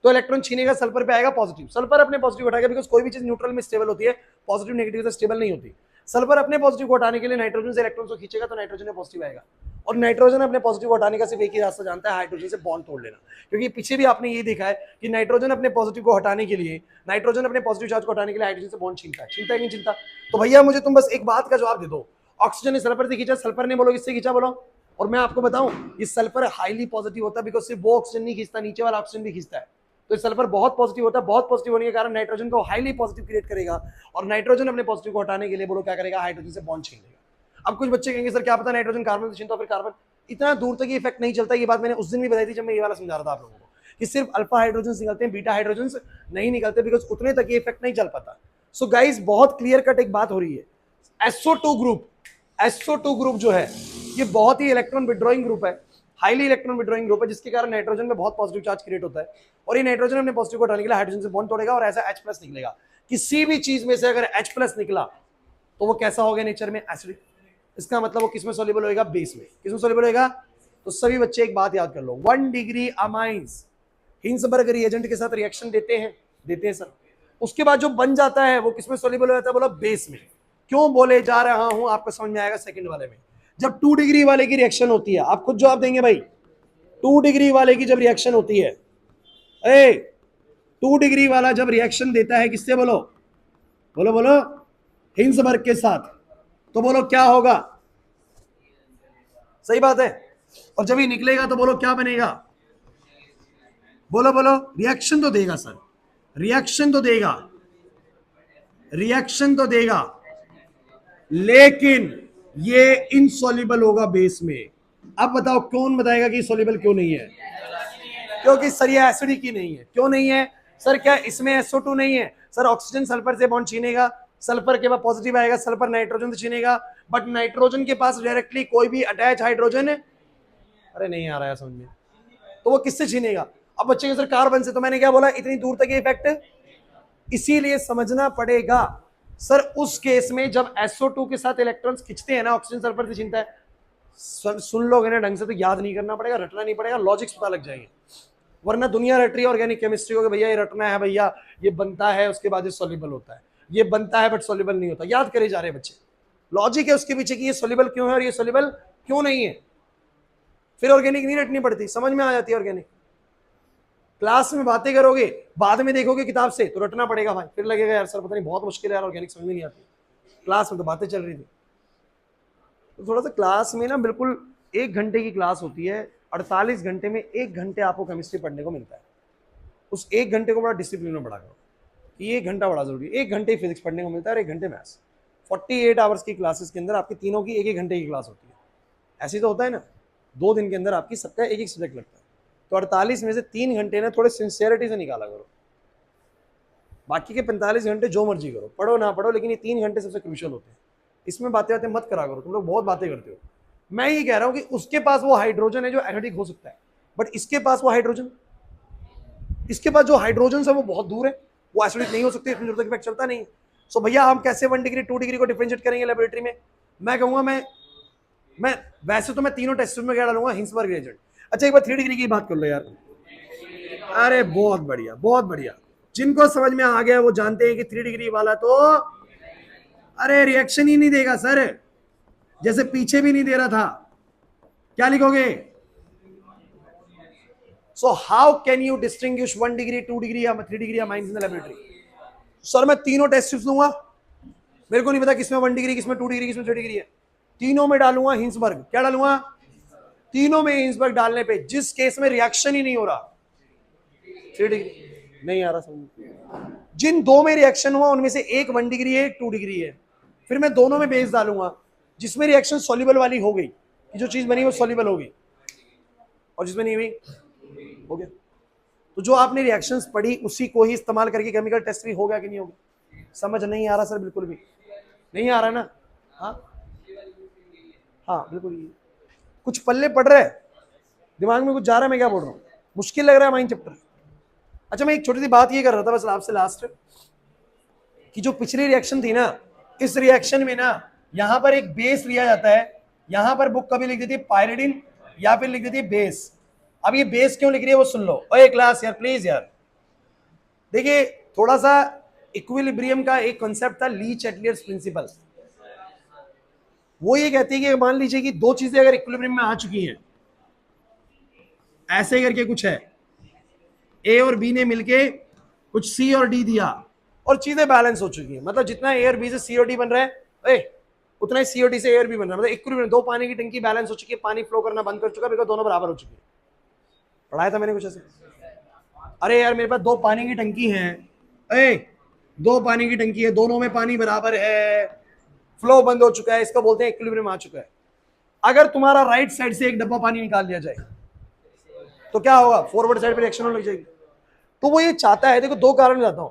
तो इलेक्ट्रॉन छीनेगा, सल्फर पे आएगा पॉजिटिव, सल्फर अपने पॉजिटिव हटाएगा, बिकॉज कोई भी चीज न्यूट्रल में स्टेबल होती है, पॉजिटिव नेगेटिव से स्टेबल नहीं होती। सल्फर अपने पॉजिटिव को हटाने के लिए नाइट्रोजन से इलेक्ट्रॉन को खींचेगा, तो नाइट्रोजन में पॉजिटिव आएगा, और नाइट्रोजन अपने पॉजिटिव को हटाने का सिर्फ एक ही रास्ता जानता है, हाइड्रोजन से बॉन्ड तोड़ लेना। क्योंकि पीछे भी आपने ये देखा है कि नाइट्रोजन अपने पॉजिटिव को हटाने के लिए, नाइट्रोजन अपने पॉजिटिव चार्ज को हटाने के लिए हाइड्रोजन से बॉन्ड छीनता है कि नहीं छीनता? तो भैया मुझे तुम बस एक बात का जवाब दे दो, ऑक्सीजन ने सल्फर से खींचा, सल्फर ने बोलो किससे खींचा? बोलो। और मैं आपको बताऊं, ये सल्फर हाईली पॉजिटिव होता है, बिकॉज सिर्फ वो ऑक्सीजन नहीं खींचता, नीचे वाला ऑक्सीजन भी खींचता है। तो सल्फर बहुत पॉजिटिव होता है, बहुत पॉजिटिव होने के कारण नाइट्रोजन को हाईली पॉजिटिव क्रिएट करेगा, और नाइट्रोजन अपने पॉजिटिव को हटाने के लिए बोलो क्या करेगा? हाइड्रोजन से बॉन्ड छीन लेगा। अब कुछ बच्चे कहेंगे सर क्या पता नाइट्रोजन कार्बन से छीनता, फिर कार्बन, इतना दूर तक ये इफेक्ट नहीं चलता। ये बात मैंने उस दिन भी बताई थी जब मैं ये वाला समझा रहा था आप लोगों को, कि सिर्फ अल्फा हाइड्रोजन निकलते हैं, बीटा हाइड्रोजन नहीं निकलते, बिकॉज उतने तक ये इफेक्ट नहीं चल पाता। सो गाइस बहुत क्लियर कट एक बात हो रही है, SO2 ग्रुप जो है ये बहुत ही इलेक्ट्रॉन विड्रॉइंग ग्रुप है, हाईली इलेक्ट्रॉन विड्रॉइंग ग्रुप है, जिसके कारण नाइट्रोजन में बहुत पॉजिटिव चार्ज क्रिएट होता है, और ये नाइट्रोजन अपने पॉजिटिव को हटाने के लिए हाइड्रोजन से बॉन्ड तोड़ेगा, और ऐसा H+ निकलेगा। किसी भी चीज में से अगर H+ निकला तो वो कैसा हो गया नेचर में? एसिडिक। इसका मतलब वो किसमें सॉल्युबल होएगा? बेस में। किसमें सॉल्युबल होएगा? तो सभी बच्चे एक बात याद कर लो, 1 डिग्री अमाइंस हिंसबर्ग रिएजेंट के साथ रिएक्शन देते हैं सर। उसके बाद जो बन जाता है वो किसमें सोल्यूबल हो जाता है, बोला बेस में। क्यों बोले जा रहा हूं आपको समझ में आएगा सेकंड वाले में। जब 2 डिग्री वाले की रिएक्शन होती है, आप खुद जवाब देंगे भाई, 2 डिग्री वाले की जब रिएक्शन होती है, 2 डिग्री वाला जब रिएक्शन देता है किससे, बोलो बोलो बोलो, हिंसबर्ग के साथ, तो बोलो क्या होगा, सही बात है। और जब ये निकलेगा तो बोलो क्या बनेगा, बोलो बोलो, रिएक्शन तो देगा सर, रिएक्शन तो देगा, रिएक्शन तो देगा, लेकिन ये इनसॉल्युबल होगा बेस में। अब बताओ कौन बताएगा कि सॉल्युबल क्यों नहीं है, क्योंकि सर ये एसिडिक ही नहीं है। क्यों नहीं है सर, क्या इसमें SO2 नहीं है सर, ऑक्सीजन सल्फर से बॉन्ड छीनेगा, सल्फर के बाद पॉजिटिव आएगा, सल्फर नाइट्रोजन से छीनेगा, बट नाइट्रोजन के पास डायरेक्टली कोई भी अटैच हाइड्रोजन है, अरे नहीं आ रहा है समझ में, तो वो किससे छीनेगा, अब बच्चे सर कार्बन से। तो मैंने क्या बोला, इतनी दूर तक ये इफेक्ट, इसीलिए समझना पड़ेगा सर उस केस में जब SO2 के साथ इलेक्ट्रॉन्स खींचते हैं ना, ऑक्सीजन सल्फर से छीनता है, सुन लोगे ना ढंग से तो याद नहीं करना पड़ेगा, रटना नहीं पड़ेगा, लॉजिक्स पता लग जाएंगे। वरना दुनिया रट रही है ऑर्गेनिक केमिस्ट्री को कि भैया ये रटना है, भैया ये बनता है उसके बाद ये सॉल्युबल होता है, ये बनता है बट सॉल्युबल नहीं होता, याद करे जा रहे बच्चे। लॉजिक है उसके पीछे कि ये सॉल्युबल क्यों है और ये सॉल्युबल क्यों नहीं है, फिर ऑर्गेनिक नहीं रटनी पड़ती, समझ में आ जाती है ऑर्गेनिक। क्लास में बातें करोगे, बाद में देखोगे किताब से तो रटना पड़ेगा भाई, फिर लगेगा यार सर पता नहीं बहुत मुश्किल है यार, ऑर्गेनिक समझ में नहीं आती, क्लास में तो बातें चल रही थी। तो थोड़ा सा क्लास में ना, बिल्कुल 1 घंटे की क्लास होती है, 48 घंटे में 1 घंटे आपको केमिस्ट्री पढ़ने को मिलता है, उस 1 घंटे को बड़ा डिसिप्लिन में पढ़ा करो कि ये 1 घंटा बड़ा जरूरी है। 1 घंटे फिजिक्स पढ़ने को मिलता है और 1 घंटे मैथ्स। 48 आवर्स की क्लासेस के अंदर आपकी तीनों की 1-1 घंटे की क्लास होती है, ऐसे तो होता है ना, 2 दिन के अंदर आपकी सबका 1-1 सब्जेक्ट लगता है, तो 48 में से 3 घंटे ना थोड़े सिंसियरिटी से निकाला करो, बाकी के 45 घंटे जो मर्जी करो, पढ़ो ना पढ़ो, लेकिन ये 3 घंटे सबसे क्रूशियल होते हैं, इसमें बातें बातें मत करा करो, तुम लोग बहुत बातें करते हो। मैं ये कह रहा हूं कि उसके पास वो हाइड्रोजन है जो एसिडिक हो सकता है, बट इसके पास वो हाइड्रोजन, इसके पास जो हाइड्रोजन है वो बहुत दूर है, वो एसिडिक नहीं हो सकते, इतनी दूर तक इफेक्ट चलता नहीं। सो भैया हम कैसे 1 डिग्री 2 डिग्री को डिफरेंशिएट करेंगे लेबोरेटरी में, मैं कहूंगा मैं वैसे तो मैं तीनों टेस्ट में क्या डालूंगा, हिंसबर्ग रिएजेंट। अच्छा एक बार 3 डिग्री की बात कर लो यार, अरे बहुत बढ़िया बहुत बढ़िया, जिनको समझ में आ गया वो जानते हैं कि 3 डिग्री वाला तो अरे रिएक्शन ही नहीं देगा सर, जैसे पीछे भी नहीं दे रहा था। क्या लिखोगे, so how can you distinguish 1 degree 2 degree या 3 degree mines in the laboratory. Sir मैं तीनों टेस्ट दूंगा, मेरे को नहीं पता किसमें 1 डिग्री किसमें 2 डिग्री किसमें 3 डिग्री है, तीनों में डालूंगा हिंसबर्ग। क्या डालूंगा, तीनों में हिंसबर्ग डालने पे जिस केस में रिएक्शन ही नहीं हो रहा, 3 डिग्री नहीं आ रहा समझ, जिन 2 में रिएक्शन हुआ उनमें से एक 1 डिग्री है, 2 डिग्री है, फिर मैं दोनों में बेस डालूंगा, जिसमें रिएक्शन सॉल्युबल वाली हो गई कि जो चीज बनी वो सॉल्युबल हो गई, और जिसमें नहीं हुई हो गया। तो जो आपने रिएक्शंस पढ़ी उसी को ही इस्तेमाल करके केमिकल टेस्ट भी हो गया कि नहीं होगा। समझ नहीं आ रहा सर, बिल्कुल भी नहीं आ रहा ना, हाँ हाँ बिल्कुल, कुछ पल्ले पड़ रहा है, दिमाग में कुछ जा रहा है, मैं क्या बोल रहा हूँ, मुश्किल लग रहा है माइंड चैप्टर। अच्छा मैं एक छोटी सी बात ये कर रहा था बस आपसे लास्ट, कि जो पिछली रिएक्शन थी ना, इस रिएक्शन में ना यहां पर एक बेस लिया जाता है, यहां पर बुक कभी लिख देती है पायरिडिन या फिर लिख देती है बेस। अब ये बेस क्यों लिख रही है वो सुन लो, ओए क्लास यार प्लीज यार, देखिए थोड़ा सा इक्विलिब्रियम का एक कॉन्सेप्ट था, ली चैटलियर्स प्रिंसिपल, वो ये कहती है कि मान लीजिए कि 2 चीजें अगर इक्विलिब्रियम में आ चुकी हैं, ऐसे करके कुछ है, ए और बी ने मिलके कुछ सी और डी दिया और चीजें बैलेंस हो चुकी है, मतलब जितना ए और बी से सी और डी बन रहा है उतना ही सी और डी से ए और बी बन रहा है, मतलब इक्विलिब्रियम, 2 पानी की टंकी बैलेंस हो चुकी है, पानी फ्लो करना बंद कर चुका है बिकॉज दोनों बराबर हो चुकी है। पढ़ाया था मैंने कुछ ऐसे, अरे यार मेरे पास 2 पानी की टंकी है, 2 पानी की टंकी है, दोनों में पानी बराबर है, फ्लो बंद हो चुका है, इसको बोलते हैं इक्विलिब्रियम आ चुका है। अगर तुम्हारा राइट साइड से एक डब्बा पानी निकाल दिया जाए तो क्या होगा, फॉरवर्ड साइड पे रिएक्शन होने लग जाएगी। तो वो ये चाहता है, देखो 2 कारण बताता हूं,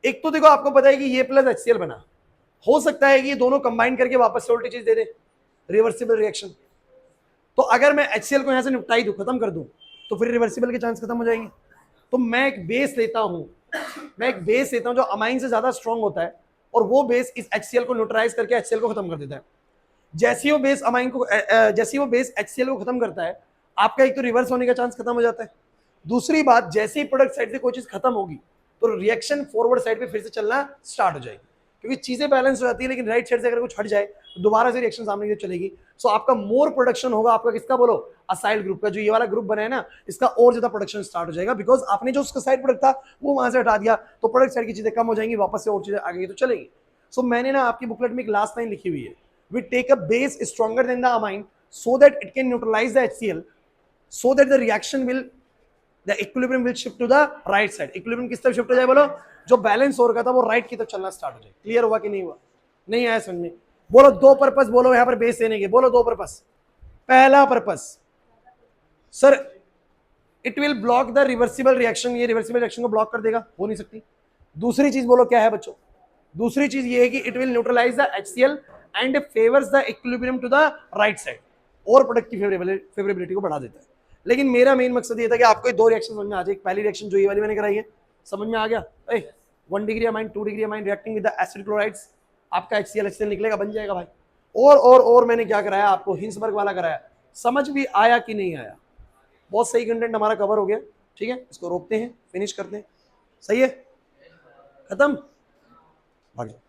एक तो देखो आपको पता है कि ये प्लस HCl बना, हो सकता है कि ये दोनों कंबाइन करके वापस से उल्टी चीज दे दे, रिवर्सिबल रिएक्शन। तो अगर मैं HCl को यहां से निपटाई दूं, खत्म कर दूं, तो फिर रिवर्सिबल के चांस खत्म हो जाएंगे। तो मैं एक बेस लेता हूं जो अमाइन से ज्यादा स्ट्रॉन्ग होता है, और वो बेस इस HCl को न्यूट्रलाइज करके HCl को खत्म कर देता है। जैसे वो बेस अमाइन को जैसे वो बेस HCl को खत्म करता है, आपका एक तो रिवर्स होने का चांस खत्म हो जाता है, दूसरी बात जैसे ही प्रोडक्ट साइड से कोई चीज खत्म होगी तो रिएक्शन फॉरवर्ड साइड पे फिर से चलना स्टार्ट हो जाएगी, क्योंकि चीजें बैलेंस हो जाती है, लेकिन राइट साइड से अगर कुछ हट जाए तो दोबारा से रिएक्शन सामने की चलेगी। सो आपका मोर प्रोडक्शन होगा, आपका किसका बोलो, असाइल ग्रुप का। जो ये वाला ग्रुप बना है ना, इसका और ज्यादा प्रोडक्शन स्टार्ट हो जाएगा, बिकॉज आपने जो उसका साइड प्रोडक्ट था वो वहां से हटा दिया, तो प्रोडक्ट साइड की चीजें कम हो जाएंगी, वापस से और चीजें आगे तो चलेंगी। सो मैंने ना आपकी बुकलेट में एक लास्ट लाइन लिखी हुई है, we take a base stronger than the amine so that it can neutralize the HCl, so that the reaction will, the equilibrium will shift to the right side। equilibrium किस तरफ shift हो जाए बोलो, जो balance हो रखा था वो राइट की तरफ चलना स्टार्ट हो जाए। क्लियर हुआ कि नहीं हुआ, नहीं आया समझ में? बोलो दो पर्पस बोलो यहां पर बेस देने के, बोलो दो पर्पस। पहला purpose sir, it will block the reversible reaction, ये रिवर्सिबल रिएक्शन को ब्लॉक कर देगा, हो नहीं सकती। दूसरी चीज बोलो क्या है बच्चों, दूसरी चीज ये है कि it will neutralise the HCl and favours the equilibrium to the right side, और प्रोडक्ट की फेवरेबिलिटी को बढ़ा देता है। लेकिन मेरा मेन मकसद ये था कि आपको दो रिएक्शन समझ में आ जाए। पहली रिएक्शन जो ये वाली मैंने कराई है, समझ में आ गया, 1 degree amine 2 degree amine reacting with the acid chlorides, आपका HCl निकलेगा, बन जाएगा भाई। और मैंने क्या कराया आपको, हिंसबर्ग वाला कराया। समझ भी आया कि नहीं आया? बहुत सही कंटेंट हमारा कवर हो गया। ठीक है, इसको रोकते हैं, फिनिश करते हैं, सही है, खत्म, भाग जाओ।